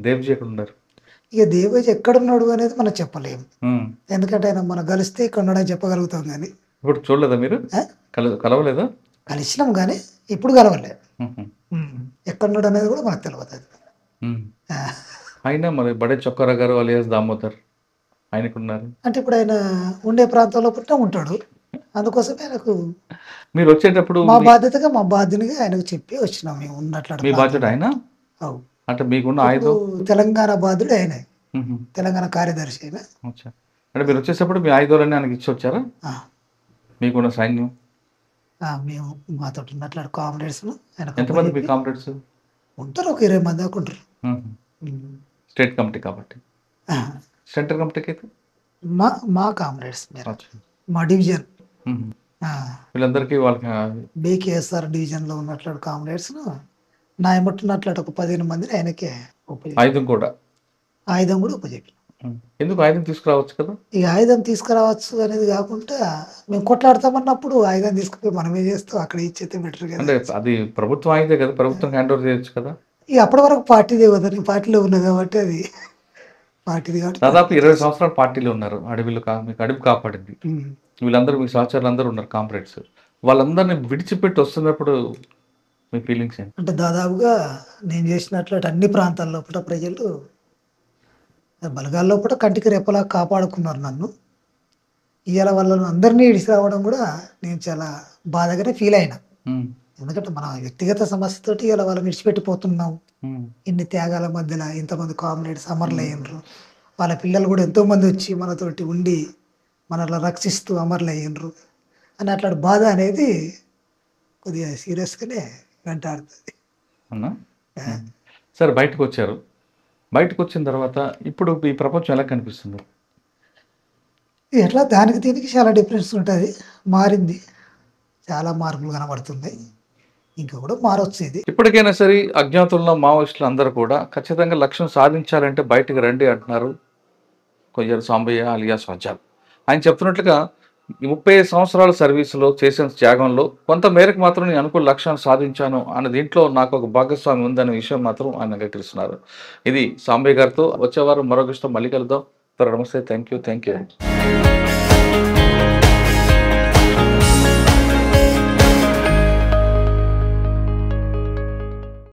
దేవ్జీ ఎక్కడ ఉన్నారు? ఇక దేవేజ్ ఎక్కడున్నాడు అనేది మనం చెప్పలేము. ఉమ్. ఎందుకంటే ఆయన మనం కలిస్తే ఇక్కడ ఉన్నాడని చెప్పగలుగుతాం, కానీ ఇప్పుడు చూడలేదా మీరు? కలవలేదా? కలిసినాం కానీ ఇప్పుడు కలవలే. ఉహు. ఎక్కడున్నాడు అనేది కూడా మనకు తెలియదు అది. ఉమ్. ఆ, ఆయన మరి బడే చొక్కారా గారు అలియాస్ దామోదర్ ఆయనకున్నారు. అంటే ఇప్పుడు ఆయన ఉండే ప్రాంతంలో పుట్టిన ఉంటాడు. అందుకోసం ఆయనకు మీరు వచ్చేటప్పుడు మా బాధ్యతగా, మా బాధ్యతగా ఆయనకు చెప్పి వచ్చినాం మేము ఉన్నట్లు. మీ బాధ్యత ఆయన అవు. అంటే మీకున్న ఆయుధం తెలంగాణ బాధ్యుడు ఆయనే, ఉహు. తెలంగాణ కార్యదర్శి ఆయన. అచ్చా. అంటే మీరు వచ్చేటప్పుడు మీ ఆయుధాలన్నీ ఆయనకి ఇచ్చి వచ్చారా? ఆ, మీకున్న సైన్యం మేము మాతో ఉన్నట్లు కామ్రేడ్స్ ఎంతమంది మీ కామ్రేడ్స్ ఉంటారు, ఒక 20 మంది దాకా ఉంటారు. స్టేట్ కమిటీ కాబట్టి. ఆ, సెంట్రల్ కమిటీకి అయితే మా కామ్రేడ్స్ అచ్చా. మా డివిజన్, ఉహు. వీళ్ళందరికీ వాళ్ళకి బీకేఎస్ఆర్ డివిజన్లో ఉన్నట్లు కామ్రేడ్స్ నా ఎమ్మట్టున్నట్లు ఒక 15 మందిని ఆయనకే ఆయుధం కూడా ఆయుధం కూడా ఉపజెప్పి. ఎందుకు ఆయుధం తీసుకురావచ్చు కదా? ఈ ఆయుధం తీసుకురావచ్చు అనేది కాకుండా మేము కొట్లాడతామన్నప్పుడు ఆయుధం తీసుకుపోయి మనమే చేస్తాం, అక్కడ ఇచ్చేస్తే బెటర్ కదా. అంటే అది ప్రభుత్వం ఆయుధే కదా, ప్రభుత్వం హ్యాండ్ ఓవర్ చేయొచ్చు కదా. ఇక అప్పటి వరకు పార్టీదే కదా, నేను పార్టీలో ఉన్నా కాబట్టి అది పార్టీది కాబట్టి. దాదాపు 20 సంవత్సరాలు పార్టీలో ఉన్నారు. మీకు అడవి కాపాడింది. వీళ్ళందరూ మీ సహచరులు అందరూ ఉన్నారు కామ్రేడ్స్. వాళ్ళందరినీ విడిచిపెట్టి వస్తున్నప్పుడు మీ ఫీలింగ్స్ ఏంటి? అంటే దాదాపుగా నేను చేసినట్లు అన్ని ప్రాంతాల లోపల ప్రజలు బలగాల లోపల కంటికి రెప్పలా కాపాడుకున్నారు నన్ను. ఇవాళ వాళ్ళని అందరినీ ఇడిసి రావడం కూడా నేను చాలా బాధగానే ఫీల్ అయినా. ఎందుకంటే మన వ్యక్తిగత సమస్యతోటి ఇలా వాళ్ళని విడిచిపెట్టిపోతున్నాం. ఇన్ని త్యాగాల మధ్యలో ఇంతమంది కామ్రేడ్స్ అమరులు అయ్యిండ్రు. వాళ్ళ పిల్లలు కూడా ఎంతోమంది వచ్చి మనతోటి ఉండి మనల్ని రక్షిస్తూ అమరులు అయ్యిండ్రు అని అట్లాంటి బాధ అనేది కొద్దిగా సీరియస్గానే వెంటాడుతుంది. అవునా? సరే, బయటకు వచ్చారు. బయటకు వచ్చిన తర్వాత ఇప్పుడు ఈ ప్రపంచం ఎలా కనిపిస్తుంది? ఎట్లా దానికి దీనికి చాలా డిఫరెన్స్ ఉంటుంది. మారింది, చాలా మార్పులు కనబడుతుంది. ఇంకా కూడా మారొచ్చు ఇది. ఇప్పటికైనా సరే అజ్ఞాతుల్లో మావోయిస్టులు అందరూ కూడా ఖచ్చితంగా లక్ష్యం సాధించాలంటే బయటకు రండి అంటున్నారు కొయ్యాడ సాంబయ్య అలియాస్ ఆజాద్. ఆయన చెప్తున్నట్లుగా 35 సంవత్సరాల సర్వీసులో చేసిన త్యాగంలో కొంత మేరకు మాత్రం నేను అనుకున్న లక్ష్యాన్ని సాధించాను అన్న దీంట్లో నాకు ఒక భాగస్వామి ఉందనే విషయం మాత్రం ఆయన అంగీకరిస్తున్నారు. ఇది సాంబయ్య గారితో. వచ్చే వారం మరొక విషయం మళ్ళీ కలుద్దాం. నమస్తే. Thank you.